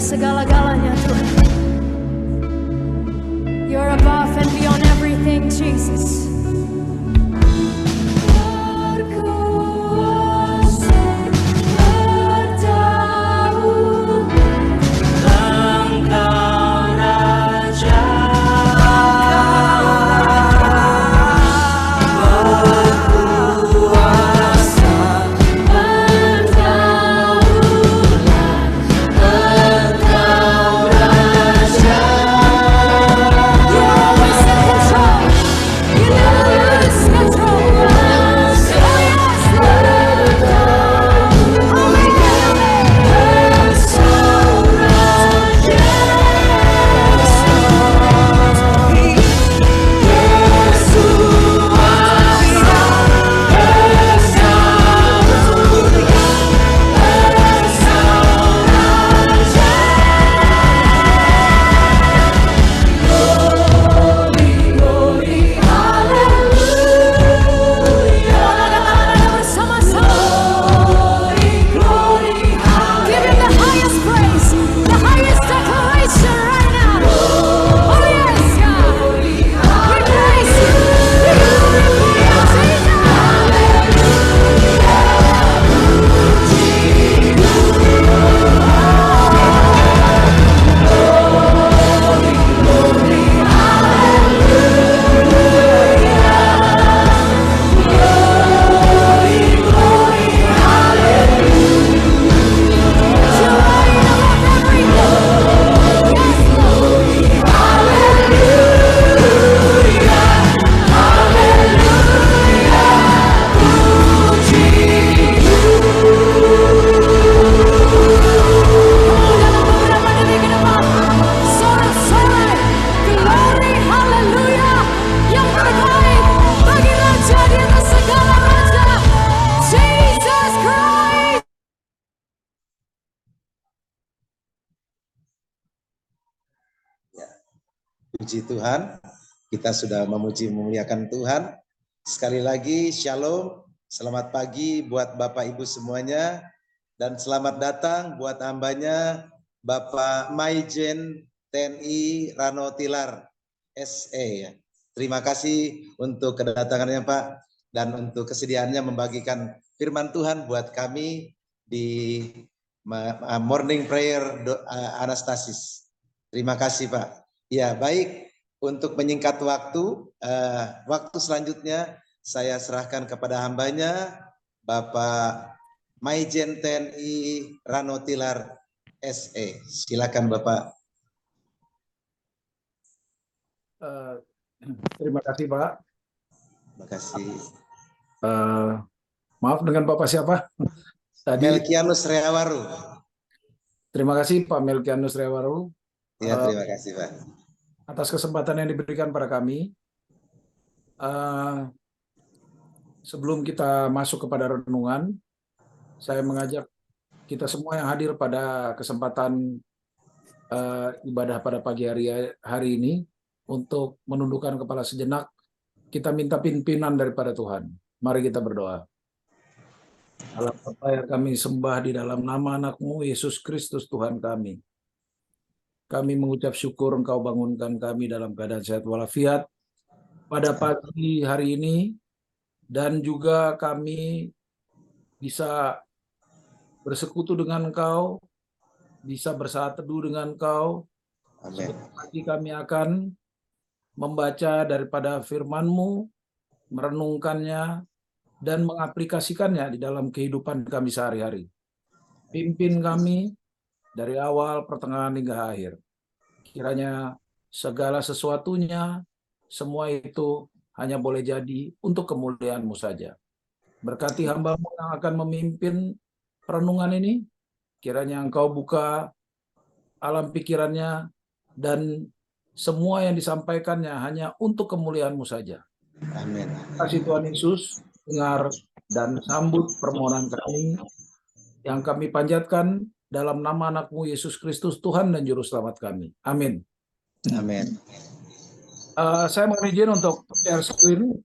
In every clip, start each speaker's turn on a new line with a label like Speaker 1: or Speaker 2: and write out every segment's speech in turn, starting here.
Speaker 1: atas segala-galanya Tuhan. You're above and beyond everything, Jesus.
Speaker 2: Puji Tuhan, kita sudah memuji memuliakan Tuhan. Sekali lagi Shalom, selamat pagi buat Bapak Ibu semuanya, dan selamat datang buat hambanya Bapak Maijen TNI Rano Tilar SE. Terima kasih untuk kedatangannya Pak, dan untuk kesediaannya membagikan firman Tuhan buat kami di Morning Prayer Anastasis. Terima kasih Pak. Ya baik, untuk menyingkat waktu, waktu selanjutnya saya serahkan kepada hambanya Bapak Maijen TNI Rano Tilar SE. Silakan Bapak.
Speaker 3: Terima kasih Pak.
Speaker 2: Terima kasih.
Speaker 3: Maaf, dengan Bapak siapa? Tadi.
Speaker 2: Melkianus Reawaru.
Speaker 3: Terima kasih Pak Melkianus Reawaru.
Speaker 2: Ya, terima kasih Pak.
Speaker 3: Atas kesempatan yang diberikan pada kami. Sebelum kita masuk kepada renungan, saya mengajak kita semua yang hadir pada kesempatan ibadah pada pagi hari ini untuk menundukkan kepala sejenak. Kita minta pimpinan daripada Tuhan. Mari kita berdoa. Allah Bapa yang kami sembah di dalam nama anak-Mu Yesus Kristus Tuhan kami. Kami mengucap syukur Engkau bangunkan kami dalam keadaan sehat walafiat pada pagi hari ini, dan juga kami bisa bersekutu dengan Engkau, bisa bersaat teduh dengan Engkau.
Speaker 2: Amin.
Speaker 3: Pagi kami akan membaca daripada firman-Mu, merenungkannya, dan mengaplikasikannya di dalam kehidupan kami sehari-hari. Pimpin kami dari awal, pertengahan, hingga akhir. Kiranya segala sesuatunya, semua itu hanya boleh jadi untuk kemuliaan-Mu saja. Berkati hamba-Mu yang akan memimpin perenungan ini, kiranya Engkau buka alam pikirannya, dan semua yang disampaikannya hanya untuk kemuliaan-Mu saja.
Speaker 2: Amin.
Speaker 3: Terima kasih Tuhan Yesus, dengar dan sambut permohonan kami yang kami panjatkan dalam nama anak-Mu Yesus Kristus Tuhan dan Juru Selamat kami. Amin.
Speaker 2: Amin.
Speaker 3: Saya mohon izin untuk share screen.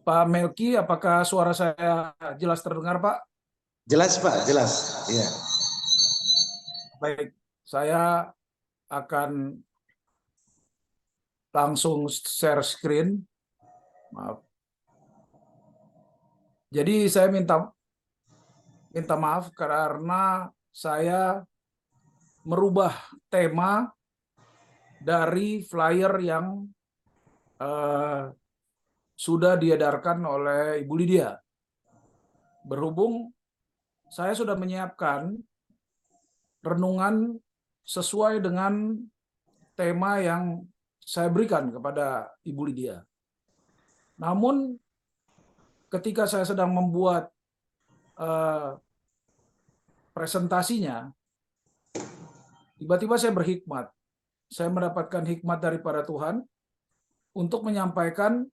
Speaker 3: Pak Melki, apakah suara saya jelas terdengar Pak?
Speaker 2: Jelas Pak, jelas. Iya.
Speaker 3: Baik, saya akan langsung share screen. Maaf. Jadi saya minta maaf karena saya merubah tema dari flyer yang sudah diedarkan oleh Ibu Lydia. Berhubung saya sudah menyiapkan renungan sesuai dengan tema yang saya berikan kepada Ibu Lydia. Namun ketika saya sedang membuat presentasinya, tiba-tiba saya berhikmat. Saya mendapatkan hikmat daripada Tuhan untuk menyampaikan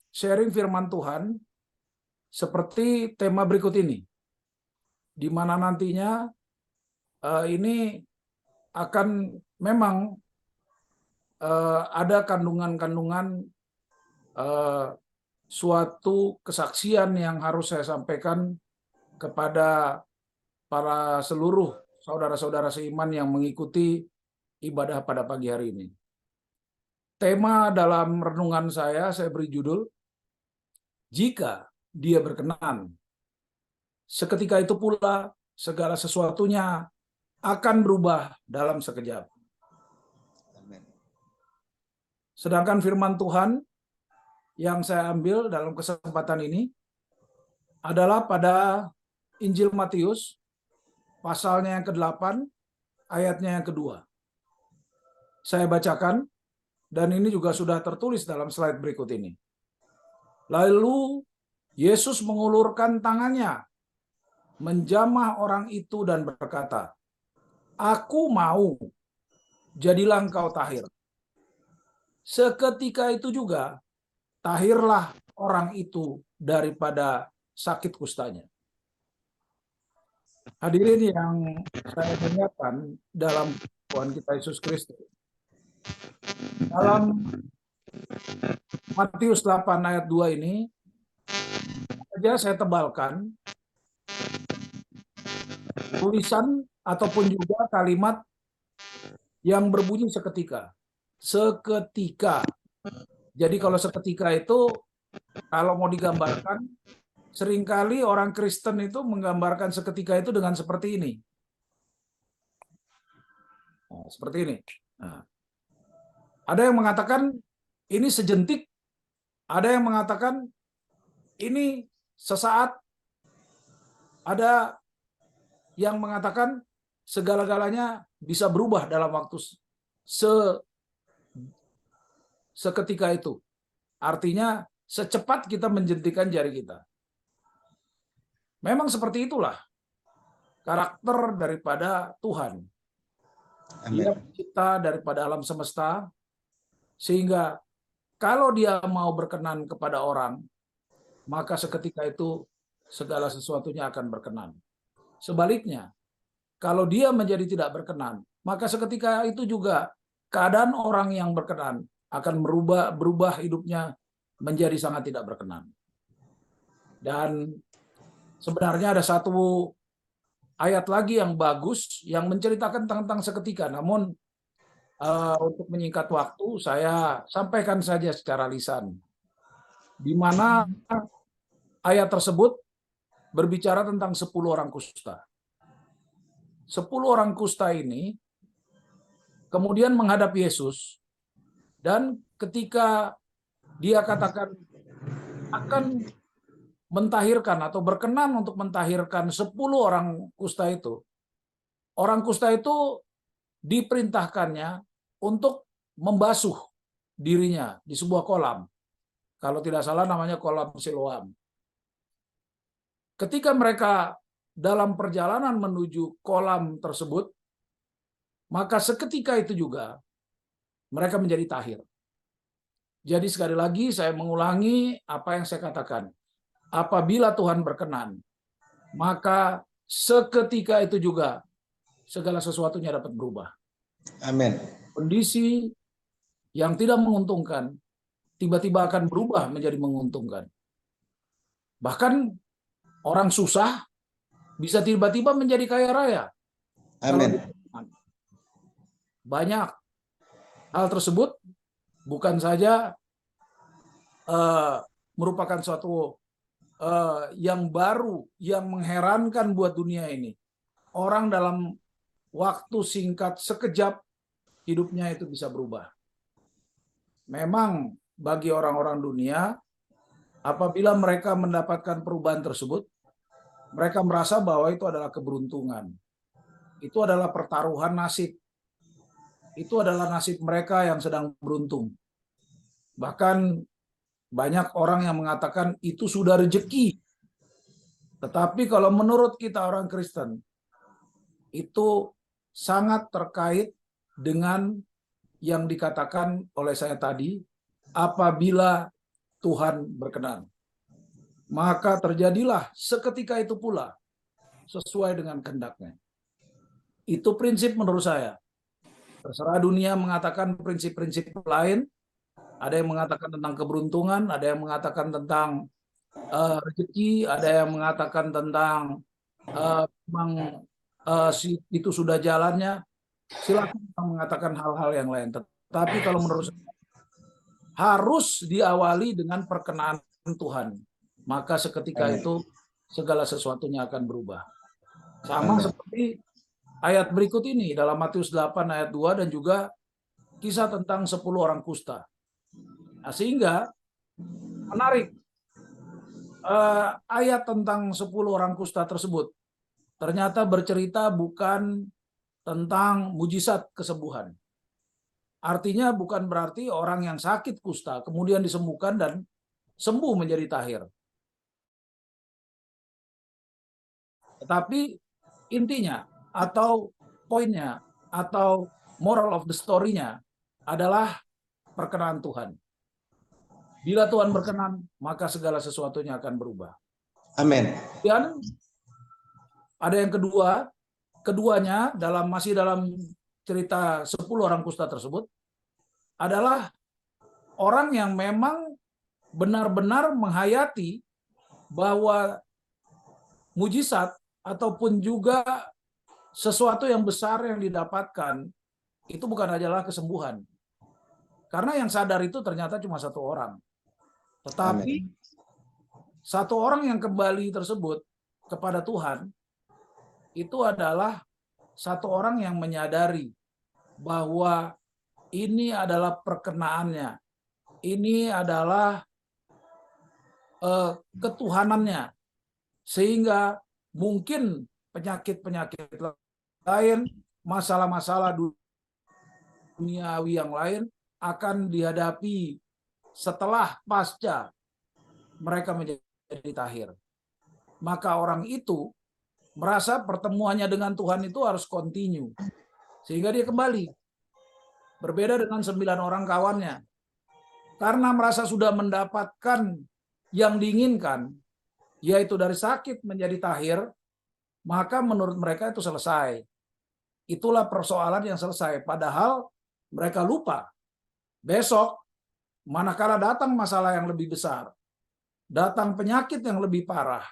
Speaker 3: sharing firman Tuhan seperti tema berikut ini, di mana nantinya ini akan memang ada kandungan-kandungan suatu kesaksian yang harus saya sampaikan kepada para seluruh saudara-saudara seiman yang mengikuti ibadah pada pagi hari ini. Tema dalam renungan saya beri judul, Jika Dia Berkenan. Seketika itu pula segala sesuatunya akan berubah dalam sekejap. Sedangkan firman Tuhan yang saya ambil dalam kesempatan ini adalah pada Injil Matius, pasalnya yang ke-8, ayatnya yang kedua. Saya bacakan, dan ini juga sudah tertulis dalam slide berikut ini. Lalu Yesus mengulurkan tangannya, menjamah orang itu dan berkata, "Aku mau, jadilah engkau tahir." Seketika itu juga, tahirlah orang itu daripada sakit kustanya. Hadirin yang saya muliakan dalam Tuhan kita Yesus Kristus. Dalam Matius 8 ayat 2 ini, saja saya tebalkan tulisan ataupun juga kalimat yang berbunyi seketika. Seketika. Jadi kalau seketika itu, kalau mau digambarkan, seringkali orang Kristen itu menggambarkan seketika itu dengan seperti ini. Nah, seperti ini. Nah, ada yang mengatakan ini sejentik, ada yang mengatakan ini sesaat, ada yang mengatakan segala-galanya bisa berubah dalam waktu seketika itu. Artinya secepat kita menjentikan jari kita. Memang seperti itulah karakter daripada Tuhan. Dia pencipta daripada alam semesta, sehingga kalau dia mau berkenan kepada orang, maka seketika itu segala sesuatunya akan berkenan. Sebaliknya, kalau dia menjadi tidak berkenan, maka seketika itu juga keadaan orang yang berkenan akan berubah hidupnya menjadi sangat tidak berkenan. Dan sebenarnya ada satu ayat lagi yang bagus yang menceritakan tentang seketika, namun untuk menyingkat waktu, saya sampaikan saja secara lisan, di mana ayat tersebut berbicara tentang 10 orang kusta. 10 orang kusta ini kemudian menghadap Yesus, dan ketika dia katakan akan mentahirkan atau berkenan untuk mentahirkan 10 orang kusta itu, orang kusta itu diperintahkannya untuk membasuh dirinya di sebuah kolam. Kalau tidak salah namanya kolam Siloam. Ketika mereka dalam perjalanan menuju kolam tersebut, maka seketika itu juga mereka menjadi tahir. Jadi sekali lagi saya mengulangi apa yang saya katakan. Apabila Tuhan berkenan, maka seketika itu juga segala sesuatunya dapat berubah.
Speaker 2: Amin.
Speaker 3: Kondisi yang tidak menguntungkan tiba-tiba akan berubah menjadi menguntungkan. Bahkan orang susah bisa tiba-tiba menjadi kaya raya.
Speaker 2: Amin.
Speaker 3: banyak. Hal tersebut bukan saja merupakan suatu yang baru, yang mengherankan buat dunia ini. Orang dalam waktu singkat, sekejap, hidupnya itu bisa berubah. Memang bagi orang-orang dunia, apabila mereka mendapatkan perubahan tersebut, mereka merasa bahwa itu adalah keberuntungan. Itu adalah pertaruhan nasib. Itu adalah nasib mereka yang sedang beruntung. Bahkan banyak orang yang mengatakan itu sudah rezeki. Tetapi kalau menurut kita orang Kristen, itu sangat terkait dengan yang dikatakan oleh saya tadi, apabila Tuhan berkenan. Maka terjadilah seketika itu pula, sesuai dengan kehendaknya. Itu prinsip menurut saya. Terserah dunia mengatakan prinsip-prinsip lain, ada yang mengatakan tentang keberuntungan, ada yang mengatakan tentang rezeki, ada yang mengatakan tentang memang itu sudah jalannya. Silakan mengatakan hal-hal yang lain. Tetapi kalau menurut saya, harus diawali dengan perkenan Tuhan. Maka seketika itu segala sesuatunya akan berubah. Sama seperti ayat berikut ini dalam Matius 8 ayat 2 dan juga kisah tentang 10 orang kusta. Nah, sehingga menarik, ayat tentang 10 orang kusta tersebut ternyata bercerita bukan tentang mujizat kesembuhan. Artinya bukan berarti orang yang sakit kusta kemudian disembuhkan dan sembuh menjadi tahir. Tetapi intinya atau poinnya atau moral of the story-nya adalah perkenan Tuhan. Bila Tuhan berkenan, maka segala sesuatunya akan berubah.
Speaker 2: Amin.
Speaker 3: Dan ada yang keduanya masih dalam cerita 10 orang kusta tersebut adalah orang yang memang benar-benar menghayati bahwa mujizat ataupun juga sesuatu yang besar yang didapatkan itu bukan adalah kesembuhan. Karena yang sadar itu ternyata cuma satu orang. Tetapi satu orang yang kembali tersebut kepada Tuhan itu adalah satu orang yang menyadari bahwa ini adalah perkenaannya. Ini adalah ketuhanannya. Sehingga mungkin penyakit-penyakit lain, masalah-masalah duniawi yang lain akan dihadapi setelah pasca mereka menjadi tahir. Maka orang itu merasa pertemuannya dengan Tuhan itu harus continue. Sehingga dia kembali. Berbeda dengan 9 orang kawannya. Karena merasa sudah mendapatkan yang diinginkan, yaitu dari sakit menjadi tahir, maka menurut mereka itu selesai. Itulah persoalan yang selesai. Padahal mereka lupa. Besok, manakala datang masalah yang lebih besar, datang penyakit yang lebih parah,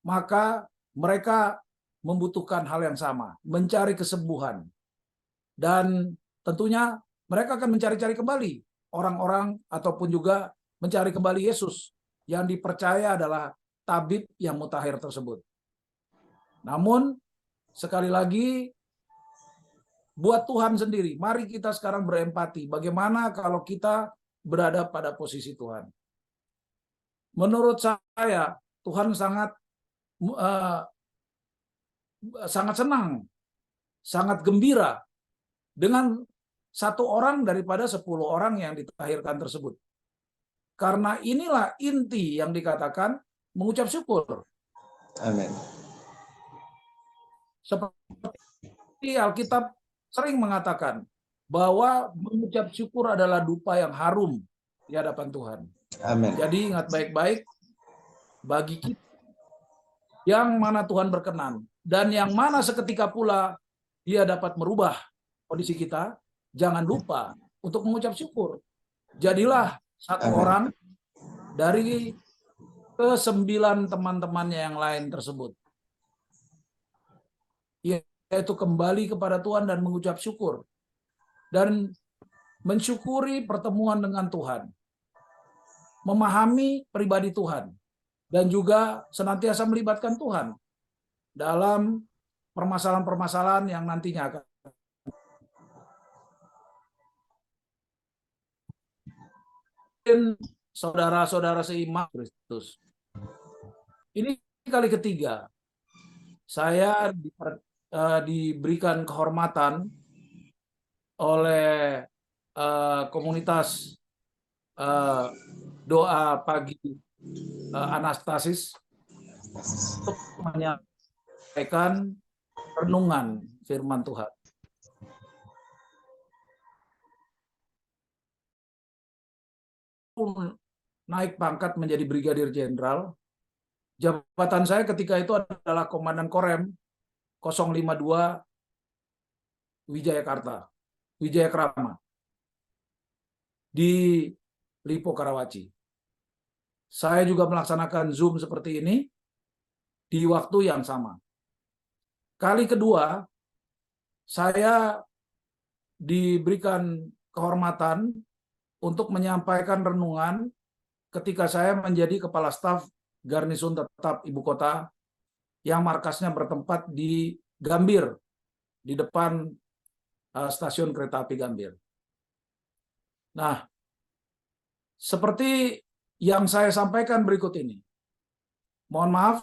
Speaker 3: maka mereka membutuhkan hal yang sama, mencari kesembuhan. Dan tentunya mereka akan mencari-cari kembali orang-orang ataupun juga mencari kembali Yesus yang dipercaya adalah tabib yang mutakhir tersebut. Namun sekali lagi buat Tuhan sendiri, mari kita sekarang berempati. Bagaimana kalau kita berada pada posisi Tuhan? Menurut saya Tuhan sangat senang, sangat gembira dengan satu orang daripada 10 orang yang ditahirkan tersebut. Karena inilah inti yang dikatakan mengucap syukur.
Speaker 2: Amin.
Speaker 3: Seperti Alkitab sering mengatakan bahwa mengucap syukur adalah dupa yang harum di hadapan Tuhan.
Speaker 2: Amin.
Speaker 3: Jadi ingat baik-baik, bagi kita yang mana Tuhan berkenan dan yang mana seketika pula Dia dapat merubah kondisi kita, jangan lupa untuk mengucap syukur. Jadilah satu orang dari ke-9 teman-temannya yang lain tersebut, yaitu kembali kepada Tuhan dan mengucap syukur. dan mensyukuri pertemuan dengan Tuhan, memahami pribadi Tuhan, dan juga senantiasa melibatkan Tuhan dalam permasalahan-permasalahan yang nantinya akan saudara-saudara seiman Kristus. Ini kali ketiga saya diberikan kehormatan oleh komunitas doa pagi Anastasis untuk menyampaikan renungan firman Tuhan. Naik pangkat menjadi brigadir jenderal. Jabatan saya ketika itu adalah Komandan Korem 052 Wijayakrama di Lipo Karawaci. Saya juga melaksanakan Zoom seperti ini di waktu yang sama. Kali kedua, saya diberikan kehormatan untuk menyampaikan renungan ketika saya menjadi Kepala Staf Garnisun Tetap Ibu Kota yang markasnya bertempat di Gambir, di depan stasiun kereta api Gambir. Nah, seperti yang saya sampaikan berikut ini. Mohon maaf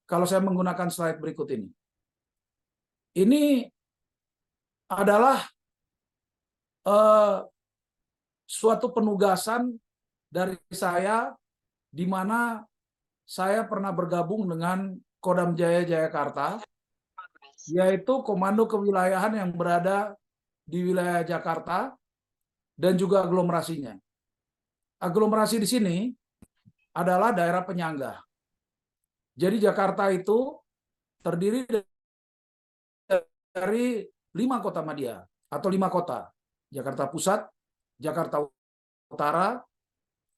Speaker 3: kalau saya menggunakan slide berikut ini. Ini adalah suatu penugasan dari saya di mana saya pernah bergabung dengan Kodam Jaya Jayakarta, yaitu komando kewilayahan yang berada di wilayah Jakarta dan juga aglomerasinya. Aglomerasi di sini adalah daerah penyangga. Jadi Jakarta itu terdiri dari 5 kota madya atau 5 kota. Jakarta Pusat, Jakarta Utara,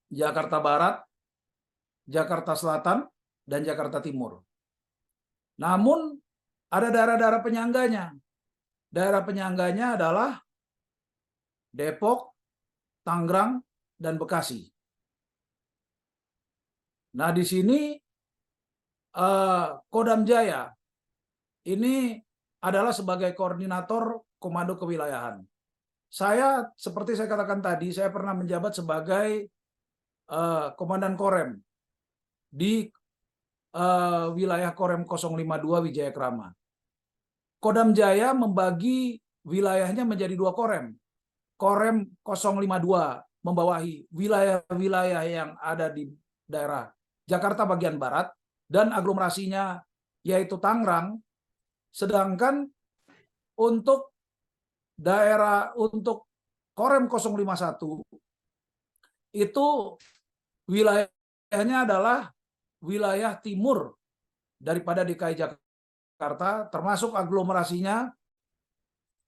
Speaker 3: Jakarta Barat, Jakarta Selatan, dan Jakarta Timur. Namun ada daerah-daerah penyangganya. Daerah penyangganya adalah Depok, Tangerang, dan Bekasi. Nah, di sini Kodam Jaya ini adalah sebagai koordinator komando kewilayahan. Saya, seperti saya katakan tadi, saya pernah menjabat sebagai Komandan Korem di wilayah Korem 052 Wijayakrama. Kodam Jaya membagi wilayahnya menjadi 2 korem. Korem 052 membawahi wilayah-wilayah yang ada di daerah Jakarta bagian barat dan aglomerasinya yaitu Tangerang. Sedangkan untuk Korem 051 itu wilayahnya adalah wilayah timur daripada DKI Jakarta, termasuk aglomerasinya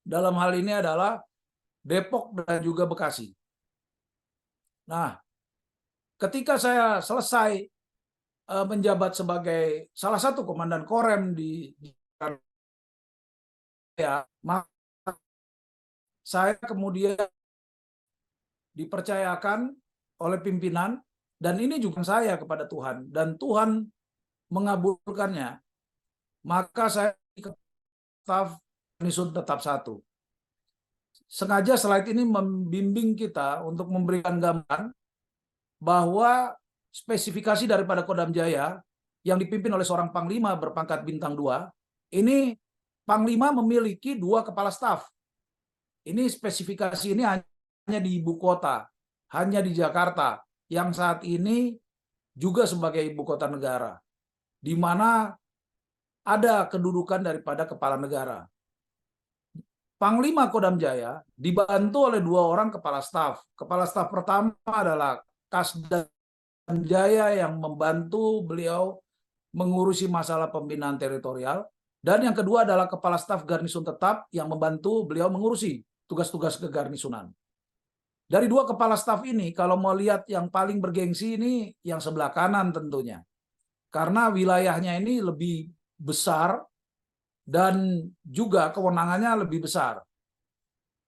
Speaker 3: dalam hal ini adalah Depok dan juga Bekasi. Nah, ketika saya selesai menjabat sebagai salah satu komandan Korem di Jakarta, maka saya kemudian dipercayakan oleh pimpinan, dan ini juga saya kepada Tuhan, dan Tuhan mengabulkannya. Maka saya staf Garnisun Tetap 1. Sengaja slide ini membimbing kita untuk memberikan gambaran bahwa spesifikasi daripada Kodam Jaya yang dipimpin oleh seorang Panglima berpangkat bintang 2, ini Panglima memiliki 2 kepala staf. Ini spesifikasi ini hanya di ibu kota, hanya di Jakarta, yang saat ini juga sebagai ibu kota negara, di mana ada kedudukan daripada kepala negara. Panglima Kodam Jaya dibantu oleh 2 orang kepala staf. Kepala staf pertama adalah Kasdam Jaya yang membantu beliau mengurusi masalah pembinaan teritorial, dan yang kedua adalah Kepala Staf Garnisun Tetap yang membantu beliau mengurusi tugas-tugas kegarnisunan. Dari 2 kepala staf ini, kalau mau lihat yang paling bergengsi ini yang sebelah kanan tentunya. Karena wilayahnya ini lebih besar dan juga kewenangannya lebih besar.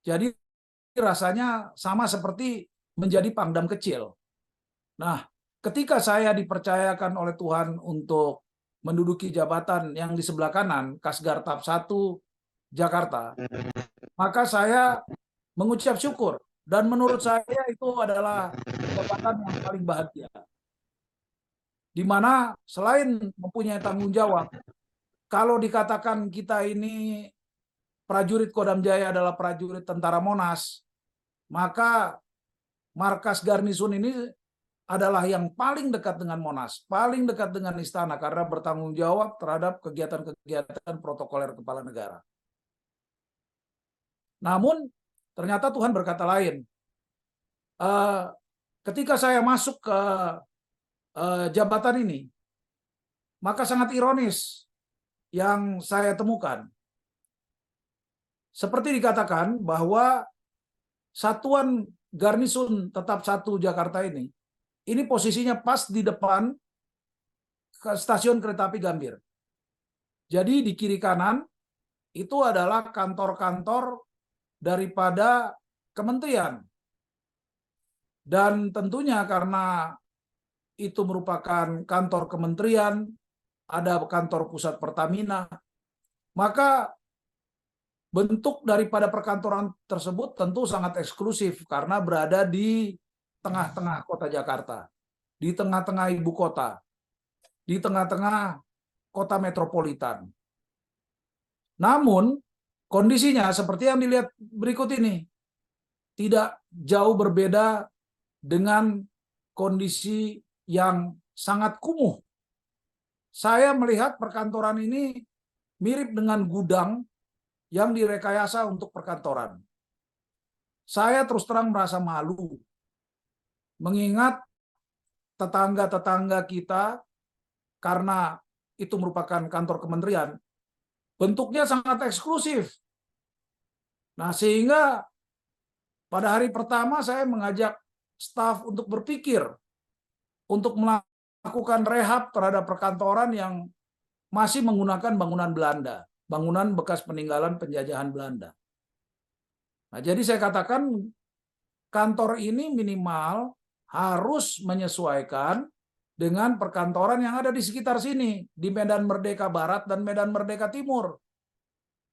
Speaker 3: Jadi rasanya sama seperti menjadi Pangdam kecil. Nah, ketika saya dipercayakan oleh Tuhan untuk menduduki jabatan yang di sebelah kanan, Kasgar Tahap 1 Jakarta, maka saya mengucap syukur. Dan menurut saya itu adalah jabatan yang paling bahagia. Di mana selain mempunyai tanggung jawab, kalau dikatakan kita ini prajurit Kodam Jaya adalah prajurit tentara Monas, maka markas garnisun ini adalah yang paling dekat dengan Monas, paling dekat dengan istana karena bertanggung jawab terhadap kegiatan-kegiatan protokoler kepala negara. Namun ternyata Tuhan berkata lain. Ketika saya masuk ke jabatan ini, maka sangat ironis yang saya temukan. Seperti dikatakan bahwa Satuan Garnisun Tetap 1 Jakarta ini posisinya pas di depan ke stasiun kereta api Gambir. Jadi di kiri kanan itu adalah kantor-kantor daripada kementerian. Dan tentunya karena itu merupakan kantor kementerian, ada kantor pusat Pertamina, maka bentuk daripada perkantoran tersebut tentu sangat eksklusif karena berada di tengah-tengah kota Jakarta, di tengah-tengah ibu kota, di tengah-tengah kota metropolitan. Namun, kondisinya seperti yang dilihat berikut ini, tidak jauh berbeda dengan kondisi yang sangat kumuh. Saya melihat perkantoran ini mirip dengan gudang yang direkayasa untuk perkantoran. Saya terus terang merasa malu mengingat tetangga-tetangga kita, karena itu merupakan kantor kementerian, bentuknya sangat eksklusif. Nah, sehingga pada hari pertama saya mengajak staf untuk berpikir, untuk melakukan rehab terhadap perkantoran yang masih menggunakan bangunan Belanda, bangunan bekas peninggalan penjajahan Belanda. Nah, jadi saya katakan kantor ini minimal harus menyesuaikan dengan perkantoran yang ada di sekitar sini, di Medan Merdeka Barat dan Medan Merdeka Timur.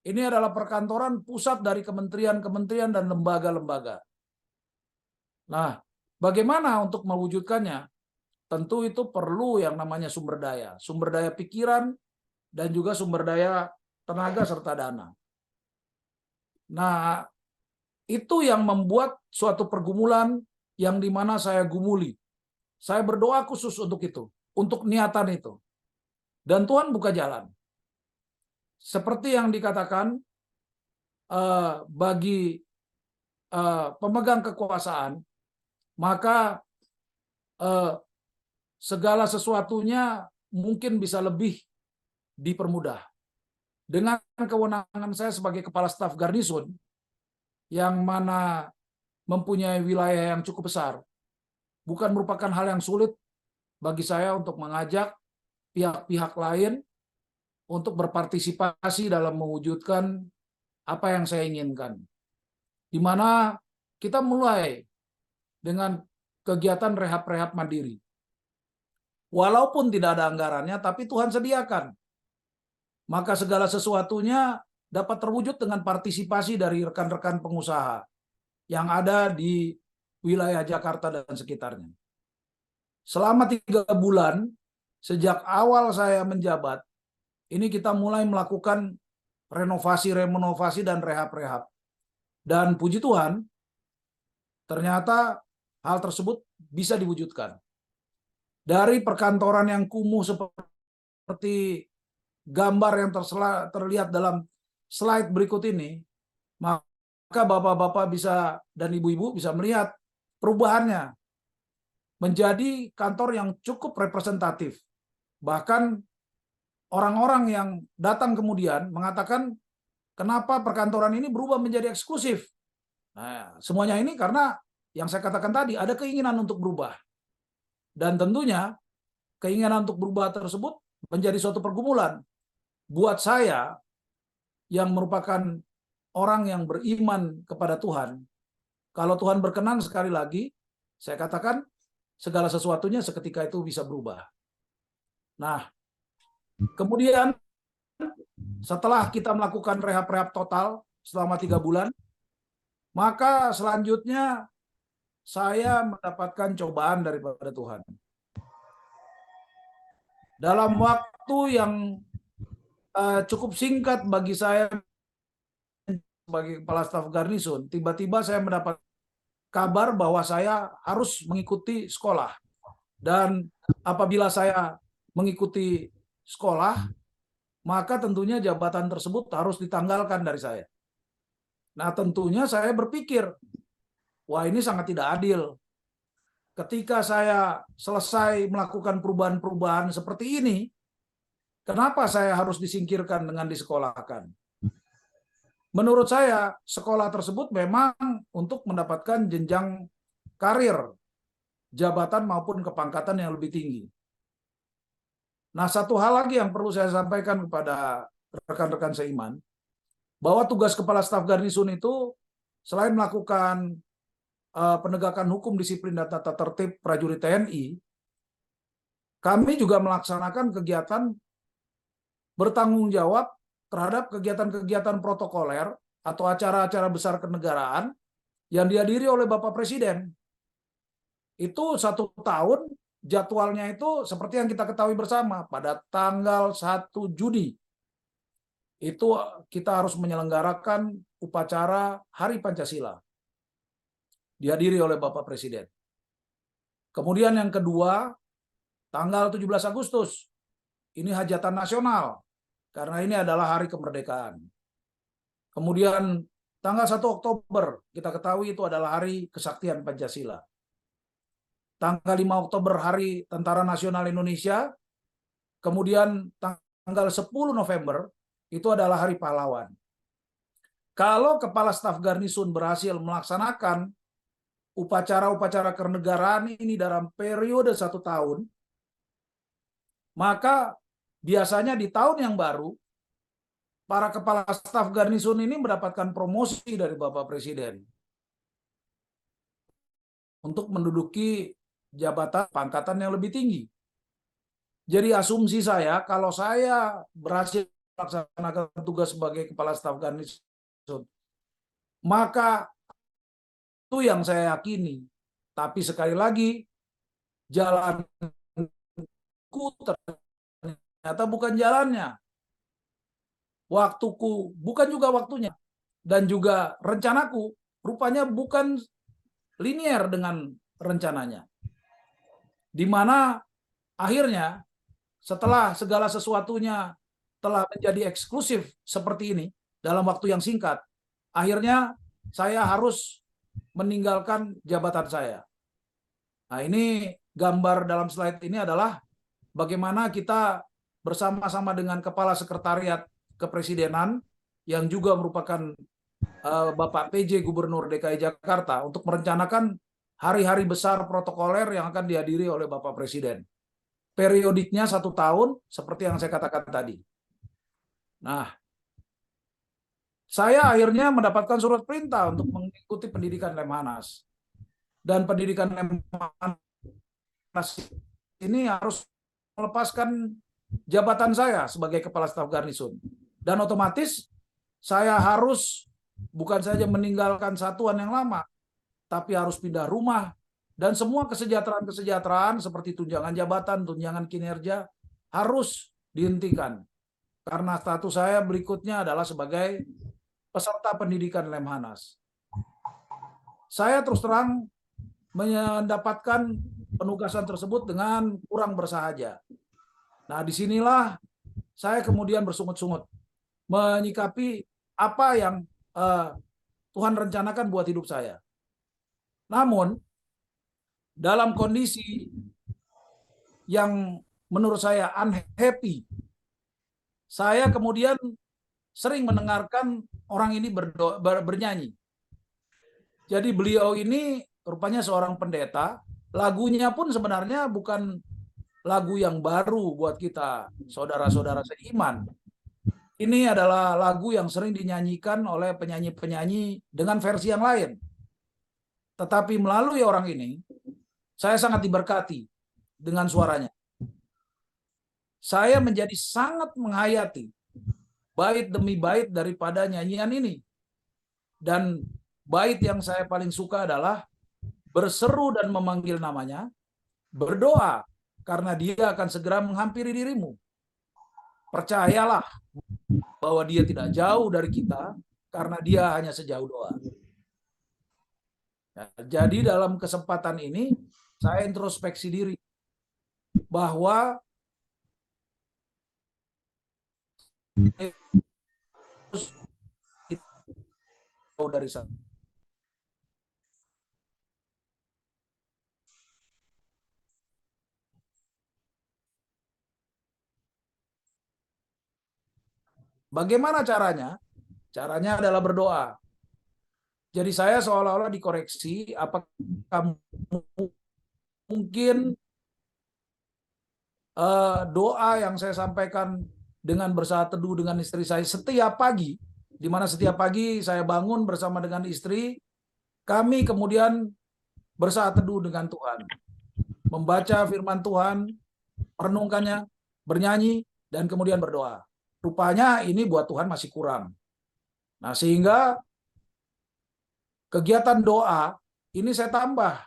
Speaker 3: Ini adalah perkantoran pusat dari kementerian-kementerian dan lembaga-lembaga. Nah, bagaimana untuk mewujudkannya? Tentu itu perlu yang namanya sumber daya pikiran, dan juga sumber daya tenaga serta dana. Nah, itu yang membuat suatu pergumulan yang dimana saya gumuli. Saya berdoa khusus untuk itu, untuk niatan itu. Dan Tuhan buka jalan. Seperti yang dikatakan, bagi pemegang kekuasaan, maka segala sesuatunya mungkin bisa lebih dipermudah. Dengan kewenangan saya sebagai kepala staf garnisun, yang mana mempunyai wilayah yang cukup besar, bukan merupakan hal yang sulit bagi saya untuk mengajak pihak-pihak lain untuk berpartisipasi dalam mewujudkan apa yang saya inginkan. Di mana kita mulai dengan kegiatan rehab-rehab mandiri. Walaupun tidak ada anggarannya, tapi Tuhan sediakan. Maka segala sesuatunya dapat terwujud dengan partisipasi dari rekan-rekan pengusaha yang ada di wilayah Jakarta dan sekitarnya. Selama 3 bulan, sejak awal saya menjabat, ini kita mulai melakukan renovasi dan rehab-rehab. Dan puji Tuhan, ternyata hal tersebut bisa diwujudkan. Dari perkantoran yang kumuh seperti gambar yang terlihat dalam slide berikut ini, maka bapak-bapak bisa dan ibu-ibu bisa melihat perubahannya menjadi kantor yang cukup representatif. Bahkan orang-orang yang datang kemudian mengatakan, kenapa perkantoran ini berubah menjadi eksklusif? Nah, semuanya ini karena yang saya katakan tadi, ada keinginan untuk berubah. Dan tentunya keinginan untuk berubah tersebut menjadi suatu pergumulan. Buat saya yang merupakan orang yang beriman kepada Tuhan, Kalau Tuhan berkenan, sekali lagi, saya katakan segala sesuatunya seketika itu bisa berubah. Nah, kemudian setelah kita melakukan rehab-rehab total selama 3 bulan, maka selanjutnya saya mendapatkan cobaan daripada Tuhan. Dalam waktu yang cukup singkat bagi saya sebagai kepala staf garnison, tiba-tiba saya mendapat kabar bahwa saya harus mengikuti sekolah. Dan apabila saya mengikuti sekolah, maka tentunya jabatan tersebut harus ditanggalkan dari saya. Nah, tentunya saya berpikir, wah ini sangat tidak adil. Ketika saya selesai melakukan perubahan-perubahan seperti ini, kenapa saya harus disingkirkan dengan disekolahkan? Menurut saya, sekolah tersebut memang untuk mendapatkan jenjang karir, jabatan maupun kepangkatan yang lebih tinggi. Nah, satu hal lagi yang perlu saya sampaikan kepada rekan-rekan seiman, bahwa tugas kepala staf garnison itu selain melakukan penegakan hukum, disiplin, dan tata tertib prajurit TNI, kami juga melaksanakan kegiatan bertanggung jawab terhadap kegiatan-kegiatan protokoler atau acara-acara besar kenegaraan yang dihadiri oleh Bapak Presiden. Itu 1 tahun jadwalnya itu seperti yang kita ketahui bersama, pada tanggal 1 Juni itu kita harus menyelenggarakan upacara Hari Pancasila dihadiri oleh Bapak Presiden. Kemudian yang kedua, tanggal 17 Agustus ini hajatan nasional karena ini adalah hari kemerdekaan. Kemudian tanggal 1 Oktober kita ketahui itu adalah hari kesaktian Pancasila. Tanggal 5 Oktober Hari Tentara Nasional Indonesia. Kemudian tanggal 10 November itu adalah Hari Pahlawan. Kalau kepala staf garnison berhasil melaksanakan upacara-upacara kenegaraan ini dalam periode 1 tahun, maka biasanya di tahun yang baru, para kepala staf garnison ini mendapatkan promosi dari Bapak Presiden untuk menduduki jabatan pangkatan yang lebih tinggi. Jadi asumsi saya, kalau saya berhasil melaksanakan tugas sebagai kepala staf garnison, maka itu yang saya yakini. Tapi sekali lagi, jalanku ternyata bukan jalannya. Waktuku bukan juga waktunya. Dan juga rencanaku rupanya bukan linier dengan rencananya. Di mana akhirnya setelah segala sesuatunya telah menjadi eksklusif seperti ini dalam waktu yang singkat, akhirnya saya harus meninggalkan jabatan saya. Nah, ini gambar dalam slide ini adalah bagaimana kita bersama-sama dengan Kepala Sekretariat Kepresidenan yang juga merupakan Bapak PJ Gubernur DKI Jakarta untuk merencanakan hari-hari besar protokoler yang akan dihadiri oleh Bapak Presiden. Periodiknya 1 tahun seperti yang saya katakan tadi. Nah, saya akhirnya mendapatkan surat perintah untuk mengikuti pendidikan Lemhanas. Dan pendidikan Lemhanas ini harus melepaskan jabatan saya sebagai kepala staf garnison. Dan otomatis saya harus bukan saja meninggalkan satuan yang lama, tapi harus pindah rumah. Dan semua kesejahteraan-kesejahteraan seperti tunjangan jabatan, tunjangan kinerja harus dihentikan. Karena status saya berikutnya adalah sebagai peserta pendidikan Lemhanas. Saya terus terang mendapatkan penugasan tersebut dengan kurang bersahaja. Nah, disinilah saya kemudian bersungut-sungut menyikapi apa yang Tuhan rencanakan buat hidup saya. Namun, dalam kondisi yang menurut saya unhappy, saya kemudian sering mendengarkan orang ini bernyanyi. Jadi beliau ini rupanya seorang pendeta, lagunya pun sebenarnya bukan lagu yang baru buat kita, saudara-saudara seiman. Ini adalah lagu yang sering dinyanyikan oleh penyanyi-penyanyi dengan versi yang lain. Tetapi melalui orang ini, saya sangat diberkati dengan suaranya. Saya menjadi sangat menghayati bait demi bait daripada nyanyian ini. Dan bait yang saya paling suka adalah berseru dan memanggil namanya, berdoa karena dia akan segera menghampiri dirimu. Percayalah bahwa dia tidak jauh dari kita karena dia hanya sejauh doa. Ya, jadi dalam kesempatan ini saya introspeksi diri bahwa jauh dari sana. Bagaimana caranya? Caranya adalah berdoa. Jadi saya seolah-olah dikoreksi, apakah mungkin doa yang saya sampaikan dengan bersaat teduh dengan istri saya setiap pagi, di mana setiap pagi saya bangun bersama dengan istri, kami kemudian bersaat teduh dengan Tuhan, membaca firman Tuhan, merenungkannya, bernyanyi, dan kemudian berdoa. Rupanya ini buat Tuhan masih kurang. Nah, sehingga kegiatan doa ini saya tambah,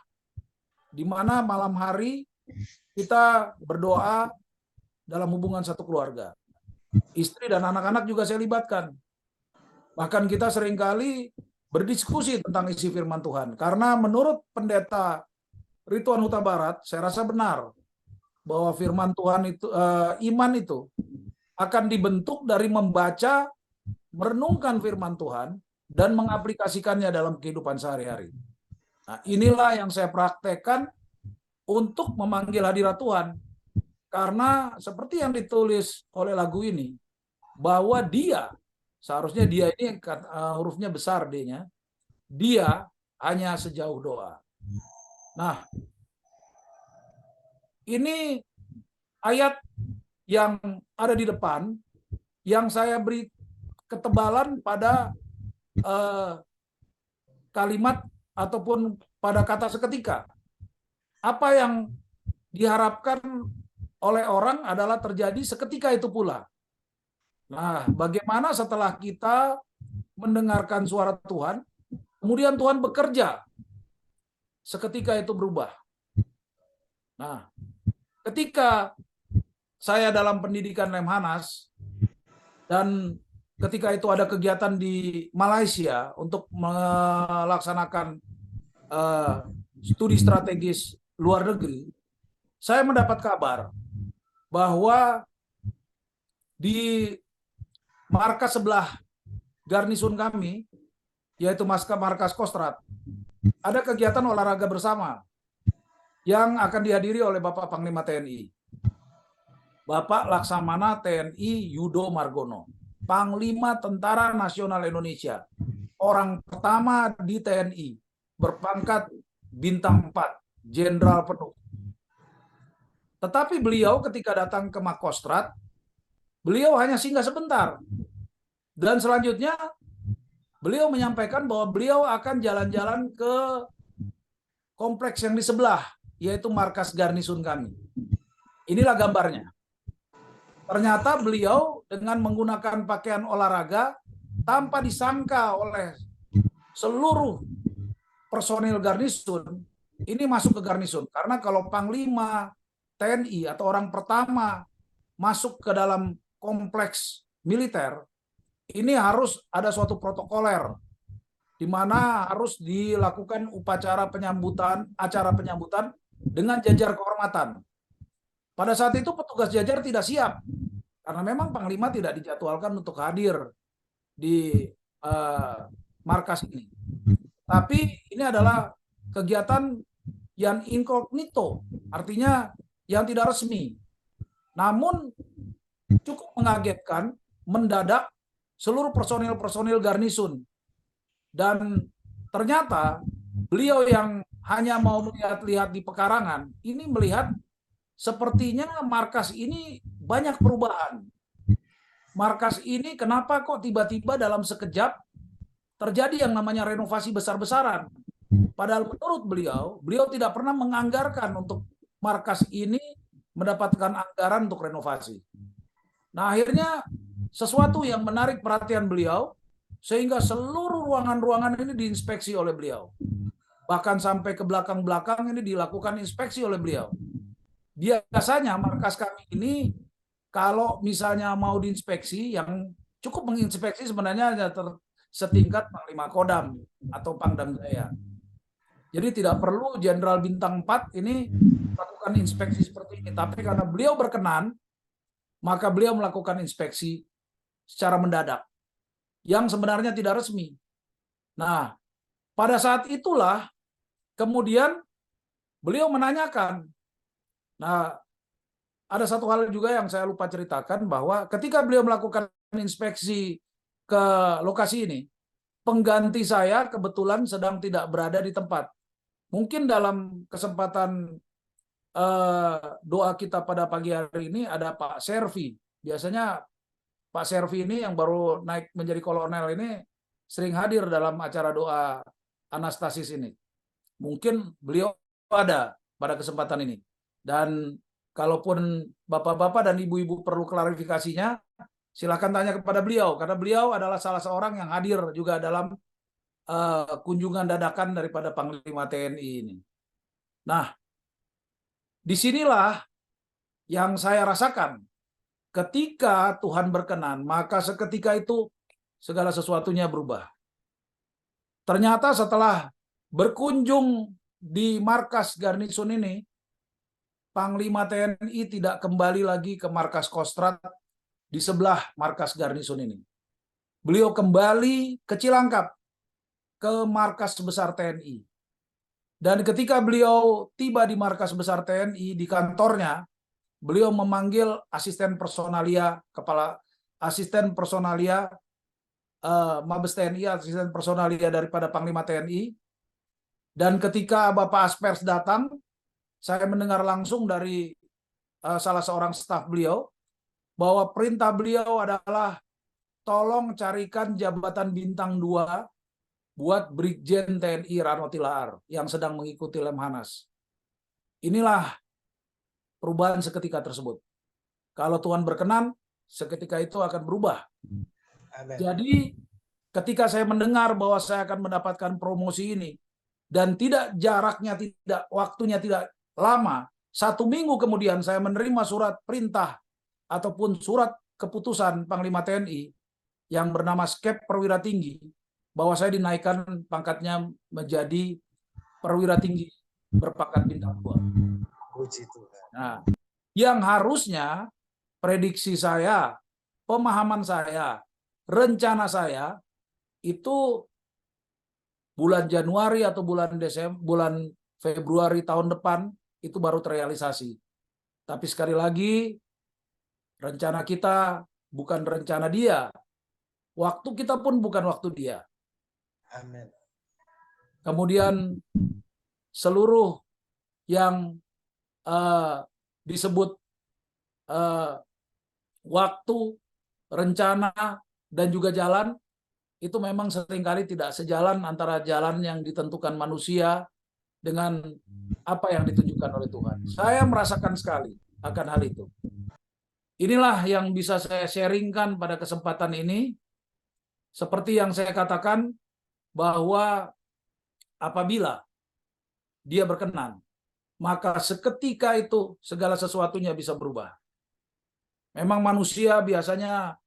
Speaker 3: di mana malam hari kita berdoa dalam hubungan satu keluarga. Istri dan anak-anak juga saya libatkan. Bahkan kita seringkali berdiskusi tentang isi firman Tuhan. Karena menurut pendeta Rituan Huta Barat, saya rasa benar bahwa firman Tuhan itu, iman itu akan dibentuk dari membaca, merenungkan firman Tuhan, dan mengaplikasikannya dalam kehidupan sehari-hari. Nah, inilah yang saya praktekkan untuk memanggil hadirat Tuhan. Karena seperti yang ditulis oleh lagu ini, bahwa dia, seharusnya dia ini hurufnya besar D-nya, dia hanya sejauh doa. Nah, ini ayat yang ada di depan, yang saya beri ketebalan pada kalimat ataupun pada kata seketika. Apa yang diharapkan oleh orang adalah terjadi seketika itu pula. Nah, bagaimana setelah kita mendengarkan suara Tuhan, kemudian Tuhan bekerja, seketika itu berubah. Nah, ketika saya dalam pendidikan Lemhanas, dan ketika itu ada kegiatan di Malaysia untuk melaksanakan studi strategis luar negeri, saya mendapat kabar bahwa di markas sebelah garnison kami, yaitu markas Kostrad, ada kegiatan olahraga bersama yang akan dihadiri oleh Bapak Panglima TNI. Bapak Laksamana TNI Yudo Margono, Panglima Tentara Nasional Indonesia, orang pertama di TNI, berpangkat bintang 4, jenderal penuh. Tetapi beliau ketika datang ke Makostrat, beliau hanya singgah sebentar. Dan selanjutnya beliau menyampaikan bahwa beliau akan jalan-jalan ke kompleks yang di sebelah, yaitu markas garnison kami. Inilah gambarnya. Ternyata beliau dengan menggunakan pakaian olahraga tanpa disangka oleh seluruh personil garnison, ini masuk ke garnison. Karena kalau Panglima TNI atau orang pertama masuk ke dalam kompleks militer, ini harus ada suatu protokoler di mana harus dilakukan acara penyambutan dengan jajar kehormatan. Pada saat itu petugas jajar tidak siap karena memang Panglima tidak dijadwalkan untuk hadir di markas ini. Tapi ini adalah kegiatan yang incognito, artinya yang tidak resmi. Namun cukup mengagetkan, mendadak seluruh personil garnison. Dan ternyata beliau yang hanya mau melihat-lihat di pekarangan, ini melihat sepertinya markas ini banyak perubahan. Markas ini kenapa kok tiba-tiba dalam sekejap terjadi yang namanya renovasi besar-besaran. Padahal menurut beliau tidak pernah menganggarkan untuk markas ini mendapatkan anggaran untuk renovasi. Nah, akhirnya sesuatu yang menarik perhatian beliau, sehingga seluruh ruangan-ruangan ini diinspeksi oleh beliau. Bahkan sampai ke belakang-belakang ini dilakukan inspeksi oleh beliau. Biasanya markas kami ini, kalau misalnya mau diinspeksi, yang cukup menginspeksi sebenarnya hanya setingkat Panglima Kodam atau Pangdam Jaya. Jadi tidak perlu Jenderal Bintang 4 ini melakukan inspeksi seperti ini. Tapi karena beliau berkenan, maka beliau melakukan inspeksi secara mendadak, yang sebenarnya tidak resmi. Nah, pada saat itulah kemudian beliau menanyakan. Nah, ada satu hal juga yang saya lupa ceritakan, bahwa ketika beliau melakukan inspeksi ke lokasi ini, pengganti saya kebetulan sedang tidak berada di tempat. Mungkin dalam kesempatan doa kita pada pagi hari ini ada Pak Servi. Biasanya Pak Servi ini yang baru naik menjadi kolonel ini sering hadir dalam acara doa Anastasis ini. Mungkin beliau ada pada kesempatan ini. Dan kalaupun bapak-bapak dan ibu-ibu perlu klarifikasinya, silakan tanya kepada beliau, karena beliau adalah salah seorang yang hadir juga dalam kunjungan dadakan daripada Panglima TNI ini. Nah, disinilah yang saya rasakan. Ketika Tuhan berkenan, maka seketika itu segala sesuatunya berubah. Ternyata setelah berkunjung di markas garnison ini, Panglima TNI tidak kembali lagi ke markas Kostrad di sebelah markas garnison ini. Beliau kembali ke Cilangkap, ke markas besar TNI. Dan ketika beliau tiba di markas besar TNI, di kantornya, beliau memanggil asisten personalia, kepala asisten personalia Mabes TNI, asisten personalia daripada Panglima TNI. Dan ketika Bapak Aspers datang, saya mendengar langsung dari salah seorang staf beliau bahwa perintah beliau adalah tolong carikan jabatan bintang 2 buat Brigjen TNI Rano Tilaar yang sedang mengikuti Lemhanas. Inilah perubahan seketika tersebut. Kalau Tuhan berkenan, seketika itu akan berubah.
Speaker 2: Amen.
Speaker 3: Jadi ketika saya mendengar bahwa saya akan mendapatkan promosi ini, dan tidak jaraknya, tidak waktunya tidak lama, 1 minggu kemudian saya menerima surat perintah ataupun surat keputusan Panglima TNI yang bernama Skep Perwira Tinggi, bahwa saya dinaikkan pangkatnya menjadi perwira tinggi berpangkat bintang 2.
Speaker 2: Puji Tuhan.
Speaker 3: Nah, yang harusnya prediksi saya, pemahaman saya, rencana saya itu bulan Januari atau bulan Desember, bulan Februari tahun depan itu baru terrealisasi. Tapi sekali lagi, rencana kita bukan rencana dia. Waktu kita pun bukan waktu dia.
Speaker 2: Amin.
Speaker 3: Kemudian seluruh yang disebut waktu, rencana, dan juga jalan, itu memang seringkali tidak sejalan antara jalan yang ditentukan manusia dengan apa yang ditunjukkan oleh Tuhan. Saya merasakan sekali akan hal itu. Inilah yang bisa saya sharingkan pada kesempatan ini. Seperti yang saya katakan, bahwa apabila dia berkenan, maka seketika itu segala sesuatunya bisa berubah. Memang manusia biasanya